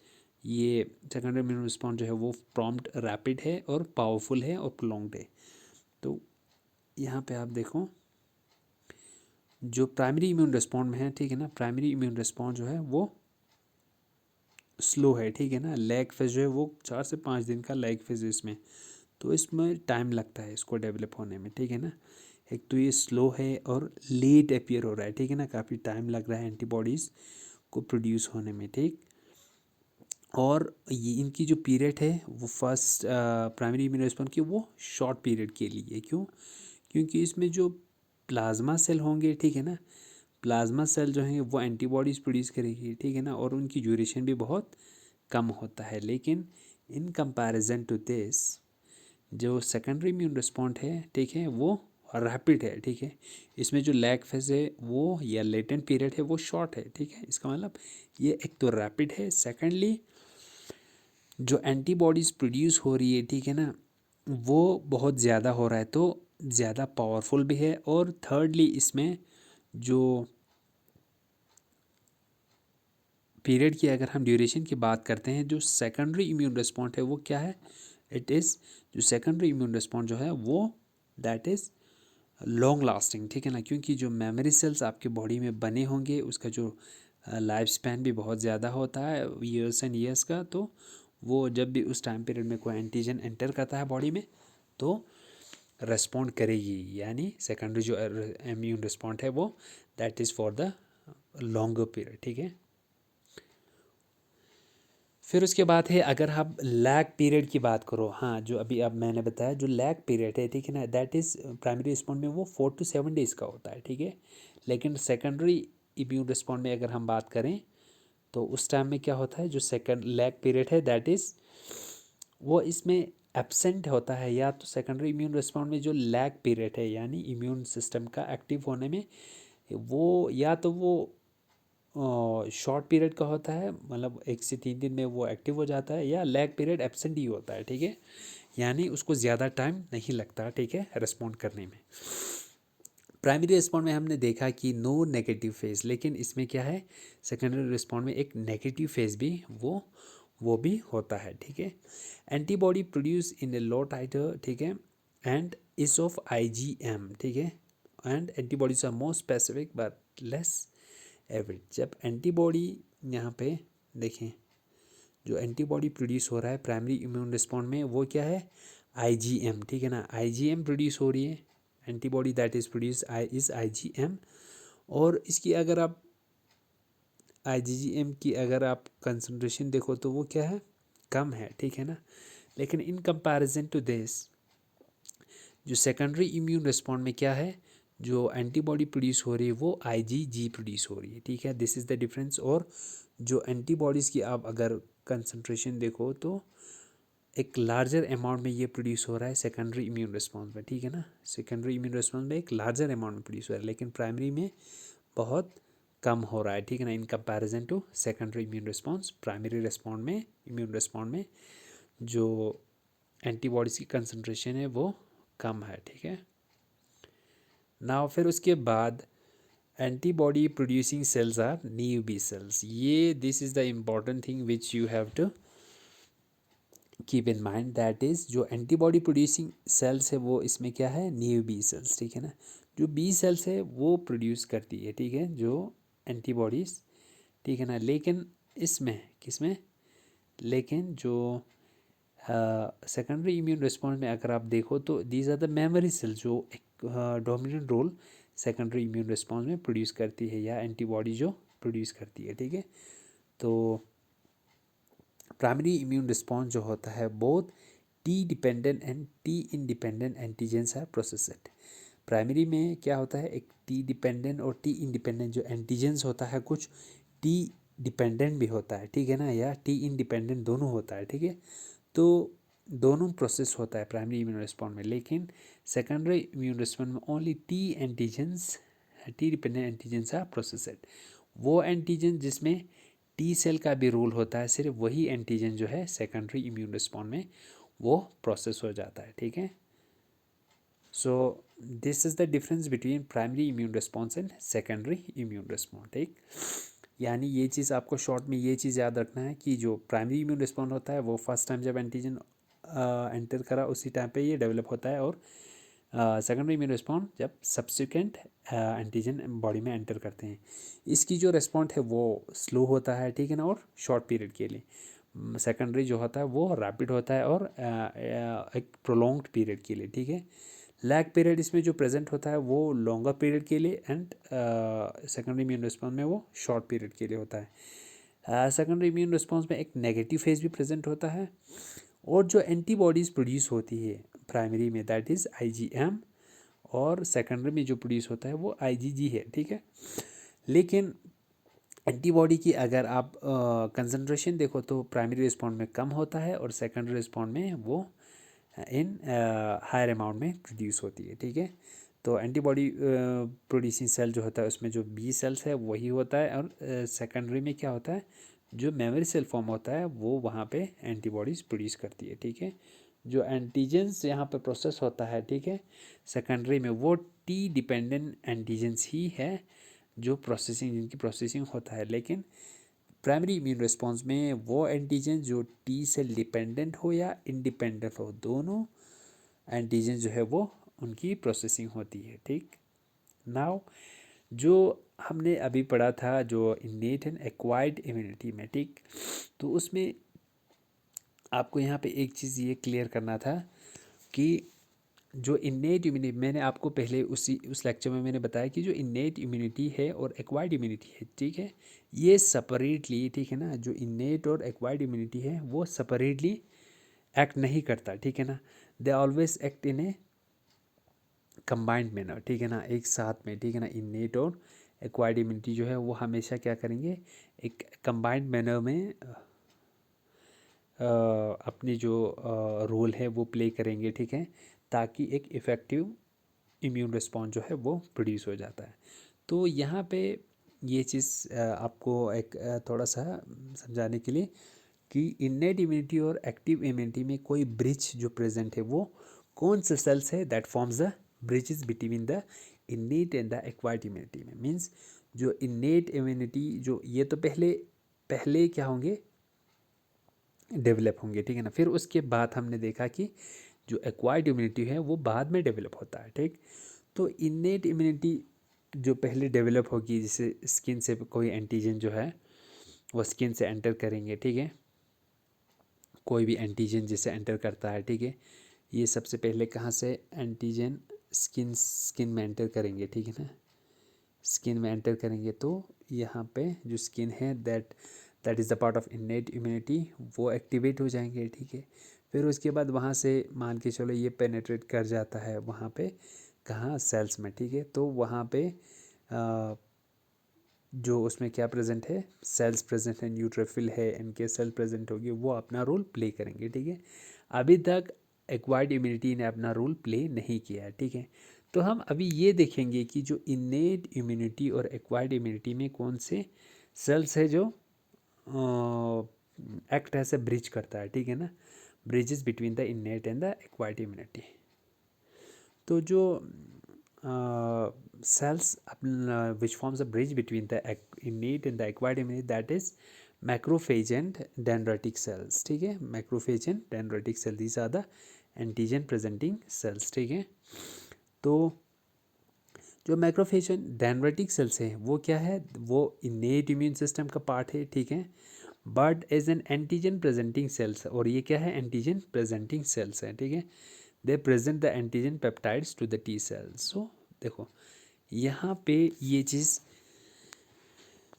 ये सेकेंडरी इम्यून रिस्पॉन्स जो है वो प्रॉम्प्ट, रैपिड है और पावरफुल है और प्रोलॉन्ग्ड है। तो यहाँ पे आप देखो जो प्राइमरी इम्यून रिस्पॉन्स में है, ठीक है ना, प्राइमरी इम्यून रिस्पॉन्स जो है वो स्लो है। ठीक है ना, लैग फेज जो है वो 4 से 5 दिन का लैग फेज है इसमें, तो इसमें टाइम लगता है इसको डेवलप होने में। ठीक है ना, एक तो ये स्लो है और लेट अपीयर हो रहा है। ठीक है ना, काफ़ी टाइम लग रहा है एंटीबॉडीज़ को प्रोड्यूस होने में। ठीक, और ये इनकी जो पीरियड है वो फर्स्ट प्राइमरी इम्यून रिस्पॉन्स की वो शॉर्ट पीरियड के लिए, क्यों, क्योंकि इसमें जो प्लाज्मा सेल होंगे, ठीक है ना, प्लाज्मा सेल जो हैं वो एंटीबॉडीज़ प्रोड्यूस करेगी। ठीक है ना, और उनकी ड्यूरेशन भी बहुत कम होता है। लेकिन इन कंपैरिजन टू दिस जो सेकेंडरी इम्यून रिस्पॉन्स है, ठीक है, वो रैपिड है। ठीक है, इसमें जो लैग फेज है वो या लेटेंट पीरियड है वो शॉर्ट है। ठीक है, इसका मतलब ये एक तो रैपिड है, सेकेंडली जो एंटीबॉडीज़ प्रोड्यूस हो रही है, ठीक है ना, वो बहुत ज़्यादा हो रहा है, तो ज़्यादा पावरफुल भी है। और थर्डली इसमें जो पीरियड की अगर हम ड्यूरेशन की बात करते हैं, जो सेकेंडरी इम्यून रिस्पॉन्स है वो क्या है, इट इज़ जो सेकेंडरी इम्यून रिस्पॉन्स जो है वो दैट इज़ लॉन्ग लास्टिंग। ठीक है ना, क्योंकि जो मेमोरी सेल्स आपके बॉडी में बने होंगे उसका जो लाइफ स्पैन भी बहुत ज़्यादा होता है, ईयर्स एंड ईयर्स का, तो वो जब भी उस टाइम पीरियड में कोई एंटीजन एंटर करता है बॉडी में तो रेस्पॉन्ड करेगी, यानी सेकेंडरी जो इम्यून रिस्पॉन्स है वो that is for the longer period. ठीक है, फिर उसके बाद है अगर आप लैग पीरियड की बात करो, हाँ, जो अभी अब मैंने बताया जो लैग पीरियड है, ठीक है ना, दैट इज़ प्राइमरी रिस्पॉन्स में वो 4 to 7 डेज़ का होता है। ठीक है, लेकिन सेकेंडरी इम्यून रिस्पॉन्स में अगर हम बात करें तो उस टाइम में क्या होता है, जो सेकंड लैग पीरियड है दैट इज़ वो इसमें एब्सेंट होता है, या तो सेकेंडरी इम्यून रिस्पॉन्स में जो लैग पीरियड है यानी इम्यून सिस्टम का एक्टिव होने में, वो या तो वो शॉर्ट पीरियड का होता है, मतलब 1 से 3 दिन में वो एक्टिव हो जाता है, या लैग पीरियड एब्सेंट ही होता है, ठीक है, यानी उसको ज़्यादा टाइम नहीं लगता, ठीक है, रिस्पॉन्ड करने में। प्राइमरी रिस्पॉन्ड में हमने देखा कि नो नेगेटिव फेज, लेकिन इसमें क्या है, सेकेंडरी रिस्पॉन्ड में एक नेगेटिव फेज भी वो भी होता है, ठीक है। एंटीबॉडी प्रोड्यूस इन ए लो टाइटर, ठीक है, एंड इज ऑफ IgM, ठीक है, and antibodies are more specific but less avid. जब एंटीबॉडी यहाँ पे देखें, जो एंटीबॉडी प्रोड्यूस हो रहा है प्राइमरी इम्यून रिस्पॉन्ड में, वो क्या है, IgM, ठीक है ना, IgM प्रोड्यूस हो रही है, antibody that is produce is IgM। और इसकी अगर आप IgM की अगर आप कंसंट्रेशन देखो तो वो क्या है, कम है, ठीक है ना। लेकिन इन कंपैरिजन टू दिस, जो सेकेंडरी इम्यून रिस्पॉन्ड में क्या है, जो एंटीबॉडी प्रोड्यूस हो रही है वो IgG प्रोड्यूस हो रही है, ठीक है, दिस इज़ द डिफरेंस। और जो एंटीबॉडीज़ की आप अगर कंसंट्रेशन देखो तो एक लार्जर अमाउंट में ये प्रोड्यूस हो रहा है सेकेंडरी इम्यून रिस्पॉन्स में, ठीक है ना, सेकेंडरी इम्यून रिस्पॉन्स में एक लार्जर अमाउंट में प्रोड्यूस हो रहा है, लेकिन प्राइमरी में बहुत कम हो रहा है, ठीक है ना, in comparison to secondary immune response. Primary respond में, इम्यून रिस्पॉन्ड में जो एंटीबॉडीज़ की कंसंट्रेशन है वो कम है, ठीक है ना। फिर उसके बाद antibody producing cells are naive B cells, ये this is the important thing which you have to keep in mind, that is जो एंटीबॉडी प्रोड्यूसिंग सेल्स है वो इसमें क्या है, न्यू बी सेल्स, ठीक है ना। जो बी सेल्स है वो प्रोड्यूस करती है, ठीक है, जो एंटीबॉडीज़, ठीक है ना। लेकिन इसमें किसमें, लेकिन जो सेकेंडरी इम्यून रिस्पॉन्स में अगर आप देखो तो these are the memory cells, जो एक dominant role secondary immune response में प्रोड्यूस करती है, या एंटीबॉडी जो प्रोड्यूस करती है, ठीक है। तो प्राइमरी इम्यून रिस्पॉन्स जो होता है both T dependent and T independent antigens are processed. Primary में क्या होता है, एक T डिपेंडेंट और T इंडिपेंडेंट जो एंटीजेंस होता है, कुछ T डिपेंडेंट भी होता है, ठीक है ना, या T इंडिपेंडेंट दोनों होता है, ठीक है। तो दोनों प्रोसेस होता है प्राइमरी इम्यून रिस्पॉन्स में, लेकिन सेकेंडरी इम्यून रिस्पॉन्स में only T dependent antigens are processed. वो एंटीजन जिसमें T सेल का भी रोल होता है, सिर्फ वही एंटीजन जो है सेकेंडरी इम्यून रिस्पॉन्स में वो प्रोसेस हो जाता है, ठीक है। So this is the difference between primary immune response and secondary immune response, ठीक। यानी ये चीज़ आपको शॉर्ट में ये चीज़ याद रखना है कि जो प्राइमरी इम्यून रिस्पॉन्स होता है वो फर्स्ट टाइम जब एंटीजन एंटर करा उसी टाइम पे ये डेवलप होता है, और सेकेंडरी इम्यून रिस्पॉन्स जब सब्सिक्वेंट एंटीजन बॉडी में एंटर करते हैं। इसकी जो रिस्पॉन्स है वो स्लो होता है, ठीक है ना, और शॉर्ट पीरियड के लिए। सेकेंडरी जो होता है वो रैपिड होता है और एक प्रोलॉन्ग्ड पीरियड के लिए, ठीक है। लैग पीरियड इसमें जो प्रेजेंट होता है वो लॉन्गर पीरियड के लिए, एंड सेकेंडरी इम्यून रिस्पॉन्स में वो शॉर्ट पीरियड के लिए होता है। सेकेंडरी इम्यून रिस्पॉन्स में एक नेगेटिव फेज भी प्रेजेंट होता है, और जो एंटीबॉडीज़ प्रोड्यूस होती है प्राइमरी में दैट इज़ IgM, और सेकेंडरी में जो प्रोड्यूस होता है वो IgG है, ठीक है। लेकिन एंटीबॉडी की अगर आप कंसंट्रेशन देखो तो प्राइमरी रिस्पॉन्स में कम होता है, और सेकेंडरी रिस्पॉन्स में वो इन हायर अमाउंट में प्रोड्यूस होती है, ठीक है। तो एंटीबॉडी प्रोड्यूसिंग सेल जो होता है उसमें जो बी सेल्स है वही होता है, और सेकेंडरी में क्या होता है, जो मेमोरी सेल फॉर्म होता है वो वहाँ पे एंटीबॉडीज़ प्रोड्यूस करती है, ठीक है। जो एंटीजेंस यहाँ पे प्रोसेस होता है, ठीक है, सेकेंडरी में वो T डिपेंडेंट एंटीजेंस ही है जो प्रोसेसिंग, जिनकी प्रोसेसिंग होता है। लेकिन प्राइमरी इम्यून रिस्पॉन्स में वो एंटीजन जो T सेल डिपेंडेंट हो या इंडिपेंडेंट हो, दोनों एंटीजन जो है वो उनकी प्रोसेसिंग होती है, ठीक। नाउ जो हमने अभी पढ़ा था जो इन्नेट एंड एक्वायर्ड इम्यूनिटी में, ठीक, तो उसमें आपको यहाँ पे एक चीज़ ये क्लियर करना था कि जो इन्नेट इम्यूनिटी, मैंने आपको पहले उस लेक्चर में मैंने बताया कि जो इन्नेट इम्यूनिटी है और एक्वायर्ड इम्यूनिटी है, ठीक है, ये सेपरेटली, ठीक है ना, जो इन्नेट और एक्वायर्ड इम्यूनिटी है वो सेपरेटली एक्ट नहीं करता, ठीक है ना, they always act in A combined manner, ठीक है ना, एक साथ में, ठीक है ना, इन्नेट और एक्वायर्ड इम्यूनिटी जो है वो हमेशा क्या करेंगे, एक कंबाइंड मैनर में अपनी जो रोल है वो प्ले करेंगे, ठीक है, ताकि एक इफ़ेक्टिव इम्यून रिस्पॉन्स जो है वो प्रोड्यूस हो जाता है। तो यहाँ पे ये चीज़ आपको एक थोड़ा सा समझाने के लिए कि इन्नेट इम्यूनिटी और एक्टिव इम्यूनिटी में कोई ब्रिज जो प्रेजेंट है वो कौन से सेल्स है that forms the bridges between the innate and the acquired immunity में। मीन्स जो इन्नेट इम्यूनिटी जो ये तो पहले पहले क्या होंगे, डेवलप होंगे, ठीक है ना। फिर उसके बाद हमने देखा कि जो एक्वायर्ड इम्यूनिटी है वो बाद में डेवलप होता है, ठीक। तो इन्नेट इम्यूनिटी जो पहले डेवलप होगी, जैसे स्किन से कोई एंटीजन जो है वो स्किन से एंटर करेंगे, ठीक है, कोई भी एंटीजन जिसे एंटर करता है, ठीक है, ये सबसे पहले कहाँ से एंटीजन स्किन में एंटर करेंगे, ठीक है ना, स्किन में एंटर करेंगे तो यहाँ पे जो स्किन है that is the part of innate immunity, वो एक्टिवेट हो जाएंगे, ठीक है। फिर उसके बाद वहाँ से मान के चलो ये पेनेट्रेट कर जाता है वहाँ पे, कहाँ, सेल्स में, ठीक है। तो वहाँ पे जो उसमें क्या प्रेजेंट है, सेल्स प्रेजेंट है, न्यूट्रोफिल है, इनके सेल प्रेजेंट होगी, वो अपना रोल प्ले करेंगे, ठीक है। अभी तक एक्वायर्ड इम्यूनिटी ने अपना रोल प्ले नहीं किया है, ठीक है। तो हम अभी ये देखेंगे कि जो इन्नेट इम्यूनिटी और एक्वायर्ड इम्यूनिटी में कौन से सेल्स है जो एक्ट एज ए ब्रिज करता है, ठीक है ना, bridges between the innate and the acquired immunity. तो जो cells which forms a bridge between the innate and the acquired immunity, that is macrophage and dendritic cells, ठीक है, macrophage and dendritic cell, these are the antigen presenting cells, ठीक है। तो जो macrophage and dendritic sales हैं वो क्या है, वो इनेट इम्यून सिस्टम का पार्ट है, ठीक है, but as an antigen presenting cells, और ये क्या है, एंटीजन प्रेजेंटिंग सेल्स हैं, ठीक है। They present the antigen peptides to the T cells. So देखो यहाँ पे ये चीज़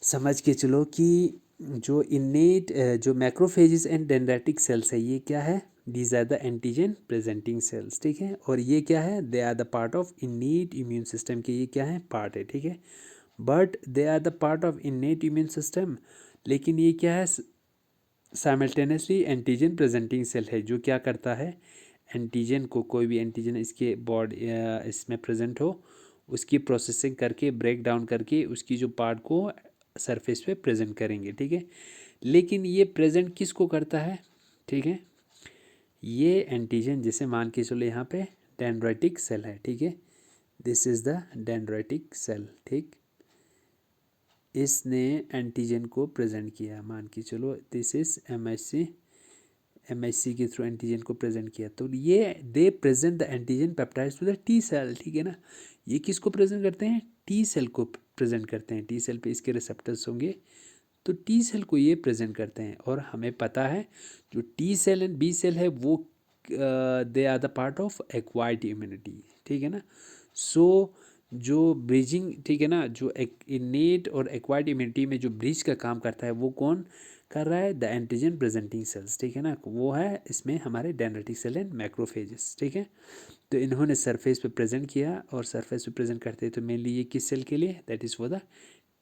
समझ के चलो कि जो इन्नेट जो मैक्रोफेजेस एंड डेंड्राइटिक सेल्स है ये क्या है, these are the antigen presenting cells, ठीक है। और ये क्या है, they are the part of innate immune system के, ये क्या है, पार्ट है, ठीक है। But they are the part of innate immune system, लेकिन ये क्या है, साइमल्टेनियसली एंटीजन प्रेजेंटिंग सेल है, जो क्या करता है, एंटीजन को, कोई भी एंटीजन इसके बॉडी इसमें प्रेजेंट हो उसकी प्रोसेसिंग करके, ब्रेक डाउन करके उसकी जो पार्ट को सरफेस पे प्रेजेंट करेंगे, ठीक है। लेकिन ये प्रेजेंट किसको करता है, ठीक है, ये एंटीजन जिसे मान के चलो यहाँ पे डेंड्राइटिक सेल है, ठीक है, this is the dendritic cell, ठीक, इसने एंटीजन को प्रेजेंट किया, मान के चलो दिस इज एमएससी के थ्रू एंटीजन को प्रेजेंट किया, तो ये they present the antigen peptides to the T cell, ठीक है ना। ये किसको प्रेजेंट करते हैं, टी सेल को प्रेजेंट करते हैं, टी सेल पे इसके रिसेप्टर्स होंगे, तो टी सेल को ये प्रेजेंट करते हैं। और हमें पता है जो T cell and B cell है वो they are the part of acquired immunity, ठीक है ना। सो जो ब्रिजिंग, ठीक है ना, जो एक इनेट और एक्वायर्ड इम्यूनिटी में जो ब्रिज का काम करता है वो कौन कर रहा है, द एंटीजन प्रेजेंटिंग सेल्स, ठीक है ना, वो है इसमें हमारे डेंड्राइटिक सेल एंड मैक्रोफेजेस, ठीक है। तो इन्होंने सरफेस पे प्रेजेंट किया, और सरफेस पे प्रेजेंट करते हैं तो मेनली ये किस सेल के लिए, that is for the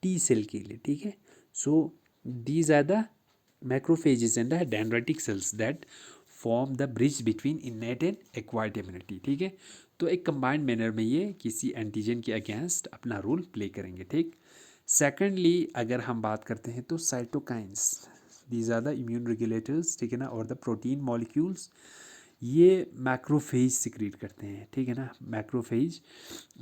T cell के लिए, ठीक है। So these are the macrophages and the dendritic cells that form the bridge between innate and acquired immunity, ठीक है। तो एक कंबाइंड मैनर में ये किसी एंटीजन के अगेंस्ट अपना रोल प्ले करेंगे, ठीक। सेकेंडली अगर हम बात करते हैं तो cytokines, these are the immune regulators, ठीक है ना, और द प्रोटीन मॉलिक्यूल्स, ये मैक्रोफेज सिक्रीट करते हैं, ठीक है ना, मैक्रोफेज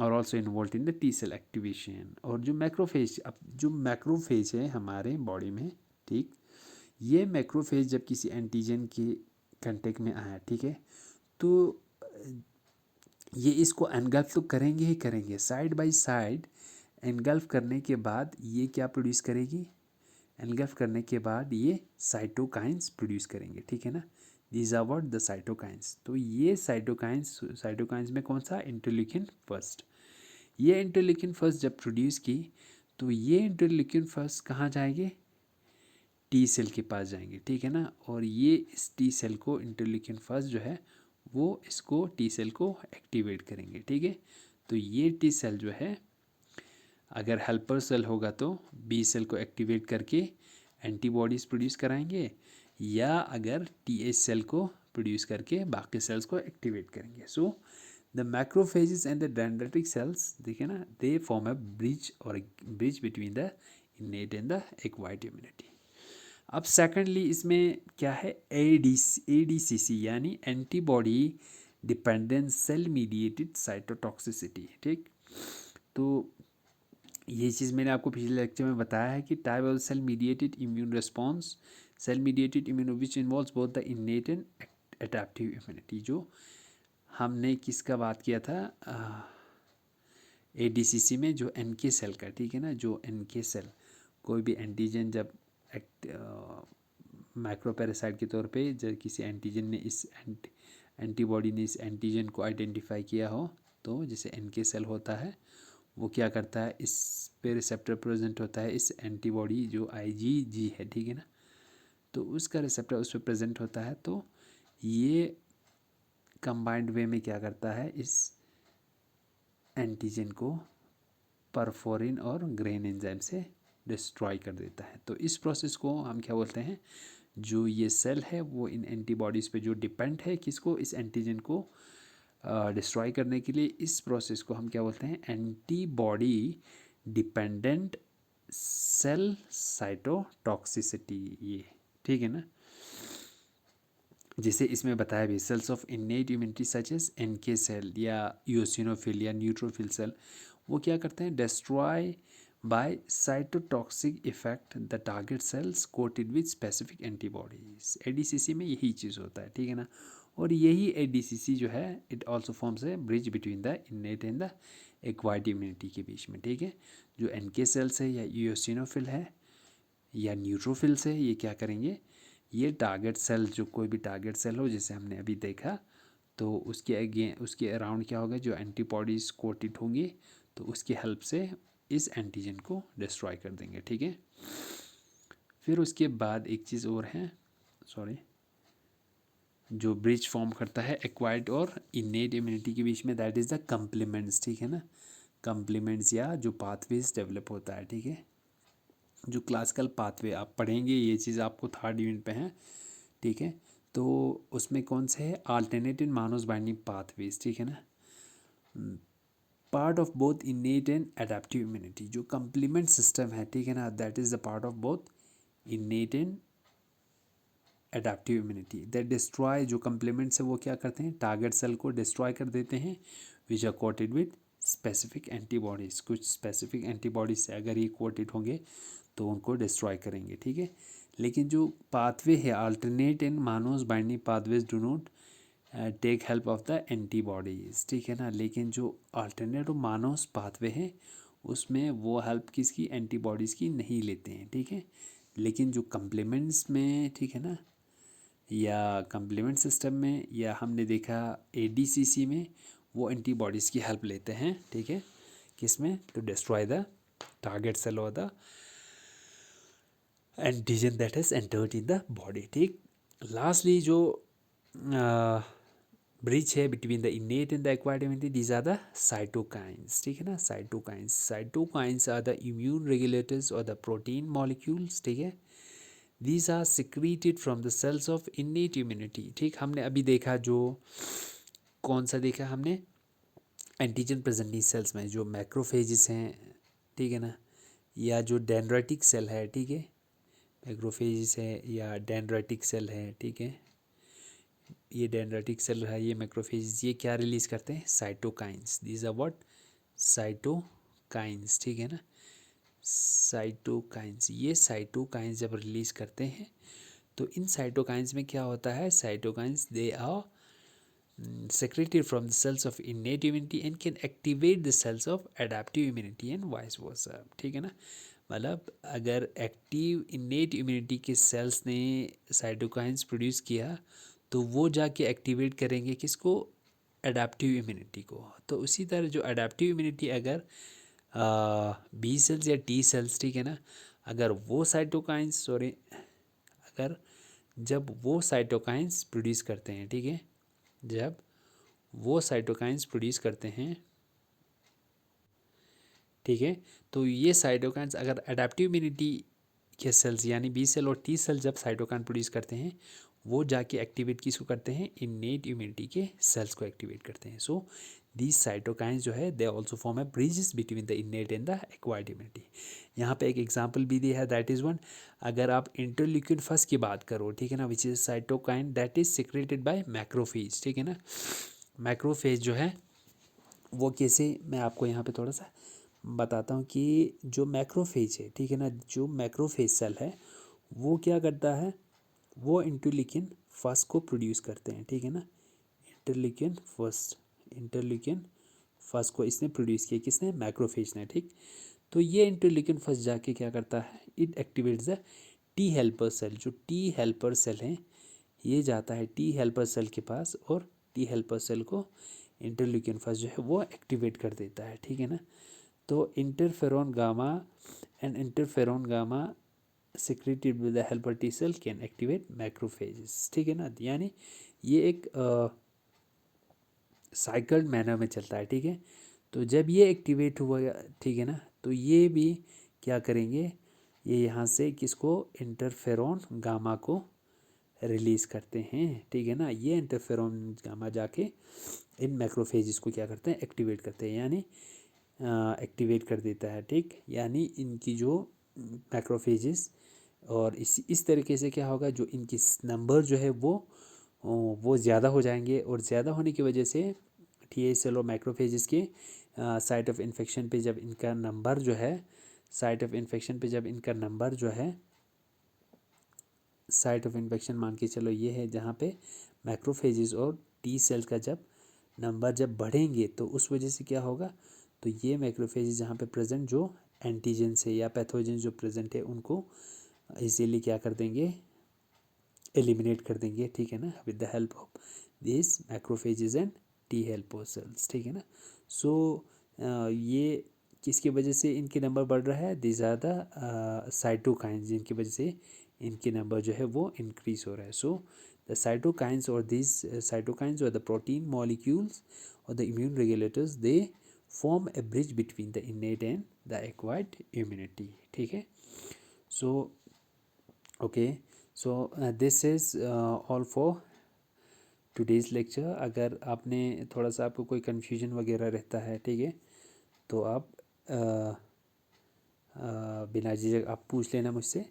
और also involve in the T cell activation. और जो मैक्रोफेज, अब जो मैक्रोफेज है हमारे बॉडी में, ठीक, ये मैक्रोफेज जब किसी एंटीजन के कांटेक्ट में आया, ठीक है, तो ये इसको एनगल्फ तो करेंगे ही करेंगे, साइड बाय साइड एनगल्फ करने के बाद ये क्या प्रोड्यूस करेगी, एनगल्फ करने के बाद ये साइटोकाइंस प्रोड्यूस करेंगे, ठीक है ना, these are what the cytokines. तो ये साइटोकाइंस में कौन सा, इंटरल्यूकिन फर्स्ट, ये इंटरल्यूकिन फर्स्ट जब प्रोड्यूस की तो ये इंटरल्यूकिन फर्स्ट कहाँ जाएंगे, टी सेल के पास जाएंगे, ठीक है ना। और ये इस टी सेल को, इंटरल्यूकिन फर्स्ट जो है वो इसको टी सेल को एक्टिवेट करेंगे, ठीक है। तो ये टी सेल जो है अगर हेल्पर सेल होगा तो बी सेल को एक्टिवेट करके एंटीबॉडीज़ प्रोड्यूस कराएंगे, या अगर टी एच सेल को प्रोड्यूस करके बाकी सेल्स को एक्टिवेट करेंगे। So the macrophages and the dendritic cells, देखिए ना, दे फॉर्म अ ब्रिज और bridge between the innate and the acquired immunity. अब सेकेंडली इसमें क्या है, एडीसीसी यानी antibody dependent cell mediated cytotoxicity. ठीक, तो ये चीज़ मैंने आपको पिछले लेक्चर में बताया है कि type of cell mediated immune response, cell mediated immune which involves both the innate and adaptive immunity. जो हमने किसका बात किया था एडीसीसी में, जो एनके सेल का, ठीक है ना, जो एनके सेल कोई भी एंटीजन जब माइक्रोपैरासाइट के तौर पे जब किसी एंटीजन ने इस एंटीबॉडी ने इस एंटीजन को आइडेंटिफाई किया हो, तो जैसे एनके सेल होता है वो क्या करता है, इस पे रिसेप्टर प्रेजेंट होता है, इस एंटीबॉडी जो आईजीजी है, ठीक है ना, तो उसका रिसेप्टर उस पर प्रेजेंट होता है। तो ये कंबाइंड वे में क्या करता है, इस एंटीजन को परफोरिन और ग्रेन एंजाइम से डिस्ट्रॉय कर देता है। तो इस प्रोसेस को हम क्या बोलते हैं, जो ये सेल है वो इन एंटीबॉडीज़ पे जो डिपेंड है किसको, इस एंटीजन को डिस्ट्रॉय करने के लिए, इस प्रोसेस को हम क्या बोलते हैं, एंटीबॉडी डिपेंडेंट सेल साइटोटॉक्सिसिटी। ये ठीक है ना, जैसे इसमें बताया भी, cells of innate immunity such as NK cell या यूसिनोफिल या न्यूट्रोफिल सेल, वो क्या करते हैं, destroy by cytotoxic effect the target cells coated with specific antibodies. ADCC में यही चीज़ होता है, ठीक है ना, और यही एडीसीसी जो है it also forms a bridge between the innate and the acquired immunity के बीच में। ठीक है, जो एनके सेल्स है या यूसिनोफिल है या न्यूट्रोफिल्स है, ये क्या करेंगे, ये टारगेट सेल, जो कोई भी टारगेट सेल हो जैसे हमने अभी देखा, तो उसके अराउंड क्या होगा, जो एंटीबॉडीज़ कोटेड होंगी, तो उसकी हेल्प से इस एंटीजन को डिस्ट्रॉय कर देंगे। ठीक है, फिर उसके बाद एक चीज़ और है, सॉरी, जो ब्रिज फॉर्म करता है एक्वायर्ड और इनेट इम्यूनिटी के बीच में, दैट इज़ द कम्प्लीमेंट्स। ठीक है ना, कम्प्लीमेंट्स या जो पाथवेज डेवलप होता है, ठीक है, जो क्लासिकल पाथवे आप पढ़ेंगे, ये चीज़ आपको थर्ड यूनिट पे है, ठीक है, तो उसमें कौन से है, अल्टरनेटिव मानोस बाइंडिंग पाथवेज, ठीक है ना, part of both इनेट and adaptive immunity, जो कम्प्लीमेंट सिस्टम है, ठीक है ना, that is the part of both इनेट and adaptive immunity that destroy, जो कम्प्लीमेंट्स है वो क्या करते हैं, टारगेट सेल को डिस्ट्रॉय कर देते हैं, which are coated with specific antibodies, कुछ स्पेसिफिक एंटीबॉडीज से अगर ये कोटेड होंगे तो उनको डिस्ट्रॉय करेंगे। ठीक है, लेकिन जो पाथवे है, alternate and mannose binding pathways do not take help of the antibodies, ठीक है ना, लेकिन जो अल्टरनेट और मानोस पाथवे है उसमें वो हेल्प किसकी, एंटीबॉडीज़ की नहीं लेते हैं। ठीक है, लेकिन जो कम्प्लीमेंट्स में, ठीक है ना, या कम्प्लीमेंट सिस्टम में, या हमने देखा एडीसीसी में, वो एंटीबॉडीज़ की हेल्प लेते हैं। ठीक है, किस में, to destroy the target cell और the antigen that has entered in the body. ठीक, लास्टली जो ब्रिज है between the innate and the acquired immunity, these are the cytokines. ठीक है ना, cytokines are the immune regulators और the protein molecules. ठीक है, these are secreted from the cells of innate immunity। ठीक, हमने अभी देखा, जो कौन सा देखा हमने, एंटीजन प्रेजेंटिंग सेल्स में जो मैक्रोफेजेस हैं, ठीक है ना, या जो डेंड्राइटिक सेल है, ठीक है, मैक्रोफेजेस है या डेंड्राइटिक सेल है, ठीक है, ये डेंड्राइटिक सेल है, ये मैक्रोफेजेस, ये क्या रिलीज करते हैं, cytokines. These are what, cytokines. ठीक है ना, साइटोकाइंस, ये साइटोकाइंस जब रिलीज करते हैं तो इन साइटोकाइंस में क्या होता है, cytokines they are secreted from the cells of innate immunity and can activate the cells of adaptive immunity and vice versa। ठीक है ना, मतलब अगर एक्टिव इनेट इम्यूनिटी के सेल्स ने साइटोकाइंस प्रोड्यूस किया तो वो जाके एक्टिवेट करेंगे किसको, एडेप्टिव इम्यूनिटी को। तो उसी तरह जो एडेप्टिव इम्यूनिटी अगर बी सेल्स या टी सेल्स, ठीक है ना, अगर वो साइटोकाइंस, सॉरी, अगर जब वो साइटोकाइंस प्रोड्यूस करते हैं, ठीक है, जब वो साइटोकाइंस प्रोड्यूस करते हैं, ठीक है। तो ये साइटोकाइन्स अगर अडेप्टिव इम्यूनिटी के सेल्स यानी बी सेल और टी सेल जब साइटोकाइन प्रोड्यूस करते हैं, वो जाके एक्टिवेट किसको करते हैं, इन्नेट इम्यूनिटी के सेल्स को एक्टिवेट करते हैं। सो दीज साइटोकाइन्स जो है they also form A bridges between the innate and the acquired immunity. यहाँ पे एक एग्जांपल भी दिया है, दैट इज़ वन, अगर आप इंटरल्यूकिन फर्स्ट की बात करो, ठीक है ना, which is cytokine that is secreted by macrophage, ठीक है ना। मैक्रोफेज जो है वो कैसे, मैं आपको यहाँ पे थोड़ा सा बताता हूँ कि जो मैक्रोफेज है, ठीक है ना, जो मैक्रोफेज सेल है वो क्या करता है, वो इंटरल्यूकिन फर्स्ट को प्रोड्यूस करते हैं, ठीक है ना। इंटरल्यूकिन फर्स्ट को इसने प्रोड्यूस किया, किसने, मैक्रोफेज ने, ठीक। तो ये इंटरल्यूकिन फर्स्ट जाके क्या करता है, it activates the T helper cell. जो टी हेल्पर सेल है ये जाता है टी हेल्पर सेल के पास और टी हेल्पर सेल को इंटरल्यूकिन फर्स्ट जो है वो एक्टिवेट कर देता है, ठीक है ना। तो interferon gamma and interferon gamma secreted with the helper T cell can activate macrophages, ठीक है ना। यानी ये एक साइकिल्ड मैनर में चलता है, ठीक है। तो जब ये एक्टिवेट हुआ, ठीक है ना, तो ये भी क्या करेंगे, ये यहाँ से किसको, इंटरफेरॉन गामा को रिलीज़ करते हैं, ठीक है ना। ये इंटरफेरॉन गामा जाके इन मैक्रोफेजेस को क्या करते हैं, एक्टिवेट करते हैं, यानी एक्टिवेट कर देता है, ठीक। यानी इनकी जो मैक्रोफेजेस, और इस तरीके से क्या होगा, जो इनकी नंबर जो है वो ज़्यादा हो जाएंगे, और ज़्यादा होने की वजह से टी सेल और मैक्रोफेजेस के साइट ऑफ इन्फेक्शन पे जब इनका नंबर जो है, साइट ऑफ इन्फेक्शन पे जब इनका नंबर जो है, साइट ऑफ इन्फेक्शन मान के चलो ये है जहाँ पे मैक्रोफेजेस और टी सेल्स का जब नंबर जब बढ़ेंगे, तो उस वजह से क्या होगा, तो ये मैक्रोफेजेस जहाँ पे प्रेजेंट जो एंटीजन से या पैथोजन जो प्रेजेंट है उनको इजीली क्या कर देंगे, एलिमिनेट कर देंगे, ठीक है ना, with the help of this macrophages and T helper cells, ठीक है ना। सो ये किसकी वजह से इनके नंबर बढ़ रहा है, दिस आर द साइटोकाइंस, जिनकी वजह से इनके नंबर जो है वो इंक्रीज हो रहा है। सो द साइटोकाइंस और दिस साइटोकाइंस और द प्रोटीन मॉलिक्यूल्स और the immune regulators, they form A bridge between the innate and the acquired immunity, ठीक है। So okay, so this is all for today's lecture. अगर आपने थोड़ा सा आपको कोई कन्फ्यूजन वगैरह रहता है, ठीक है, तो आप बिना झिझक आप पूछ लेना मुझसे।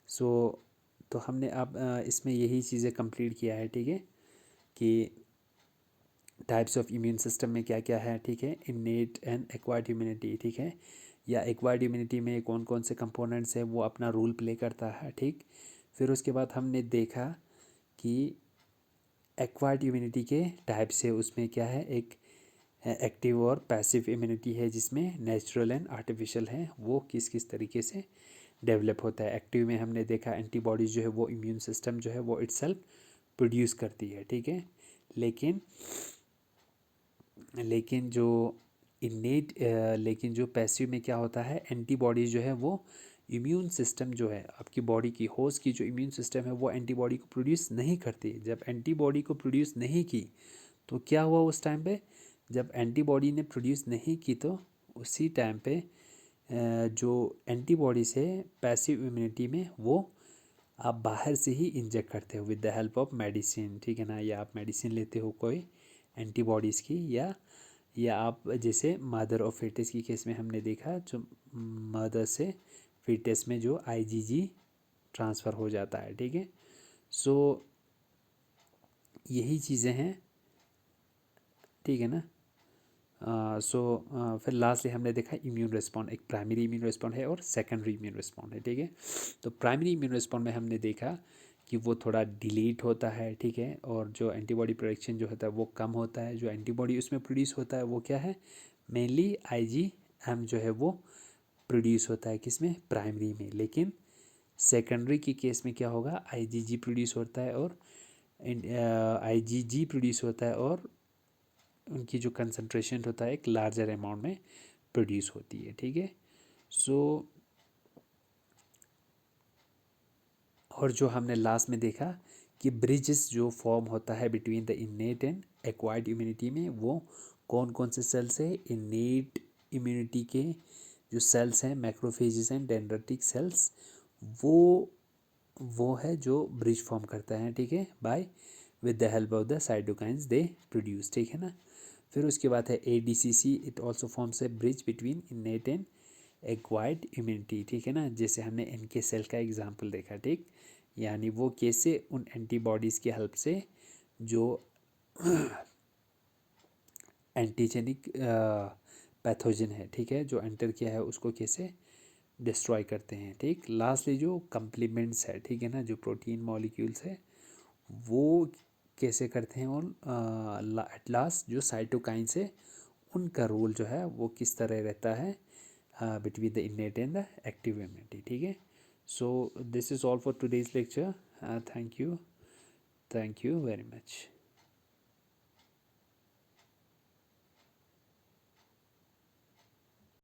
सो तो हमने अब इसमें यही चीज़ें कंप्लीट किया है, ठीक है, कि टाइप्स ऑफ इम्यून सिस्टम में क्या क्या है, ठीक है, इनेट एंड एक्वायर्ड इम्यूनिटी, ठीक है, या एक्वायर्ड इम्यूनिटी में कौन कौन से कंपोनेंट्स हैं वो अपना रोल प्ले करता है, ठीक। फिर उसके बाद हमने देखा कि एक्वायर्ड इम्यूनिटी के टाइप्स है, उसमें क्या है, एक एक्टिव और पैसिव इम्यूनिटी है, जिसमें नेचुरल एंड आर्टिफिशियल है, वो किस किस तरीके से डेवलप होता है। एक्टिव में हमने देखा एंटीबॉडीज़ जो है वो इम्यून सिस्टम जो है वो इटसेल्फ प्रोड्यूस करती है, ठीक है। लेकिन लेकिन जो इनेट लेकिन जो पैसिव में क्या होता है, एंटीबॉडीज़ जो है वो इम्यून सिस्टम जो है आपकी बॉडी की होस्ट की जो इम्यून सिस्टम है वो एंटीबॉडी को प्रोड्यूस नहीं करती। जब एंटीबॉडी को प्रोड्यूस नहीं की तो क्या हुआ उस टाइम पे, जब एंटीबॉडी ने प्रोड्यूस नहीं की तो उसी टाइम पे जो एंटीबॉडीज़ है पैसिव इम्यूनिटी में वो आप बाहर से ही इंजेक्ट करते हो with the help of medicine, ठीक है ना, या आप मेडिसिन लेते हो कोई एंटीबॉडीज़ की, या आप जैसे मदर और fetus की केस में हमने देखा, जो मदर से fetus में जो IgG ट्रांसफ़र हो जाता है, ठीक है। सो यही चीज़ें हैं, ठीक है ना। फिर लास्टली हमने देखा इम्यून रिस्पॉन्ड, एक प्राइमरी इम्यून रिस्पॉन्ड है और सेकेंडरी इम्यून रिस्पॉन्ड है, ठीक है। तो प्राइमरी इम्यून रिस्पॉन्ड में हमने देखा कि वो थोड़ा डिलीट होता है, ठीक है, और जो एंटीबॉडी प्रोडक्शन जो होता है वो कम होता है। जो एंटीबॉडी उसमें प्रोड्यूस होता है वो क्या है, मेनली IgM जो है वो प्रोड्यूस होता है किसमें, प्राइमरी में। लेकिन सेकेंडरी के केस में क्या होगा, IgG प्रोड्यूस होता है और IgG प्रोड्यूस होता है और उनकी जो कंसंट्रेशन होता है एक लार्जर अमाउंट में प्रोड्यूस होती है, ठीक है। सो और जो हमने लास्ट में देखा कि ब्रिजेस जो फॉर्म होता है between the innate and acquired immunity में, वो कौन कौन से सेल्स है, इनेट इम्यूनिटी के जो सेल्स हैं, मैक्रोफेजेस एंड डेंड्राइटिक सेल्स, वो है जो ब्रिज फॉर्म करता है, ठीक है, by with the help of the cytokines they produce, ठीक है ना। फिर उसके बाद है ADCC, it also forms a bridge between innate and acquired immunity, ठीक है ना, जैसे हमने NK सेल का एग्जांपल देखा, ठीक, यानी वो कैसे उन एंटीबॉडीज़ की हेल्प से जो एंटीजेनिक पैथोजन है, ठीक है, जो एंटर किया है उसको कैसे डिस्ट्रॉय करते हैं, ठीक। लास्टली जो कम्प्लीमेंट्स है, ठीक है ना, जो प्रोटीन मॉलिक्यूल्स है वो कैसे करते हैं, और एट लास्ट जो साइटोकाइंस है उनका रोल जो है वो किस तरह रहता है between the innate and the active immunity, ठीक है। So this is all for today's lecture. Thank you very much.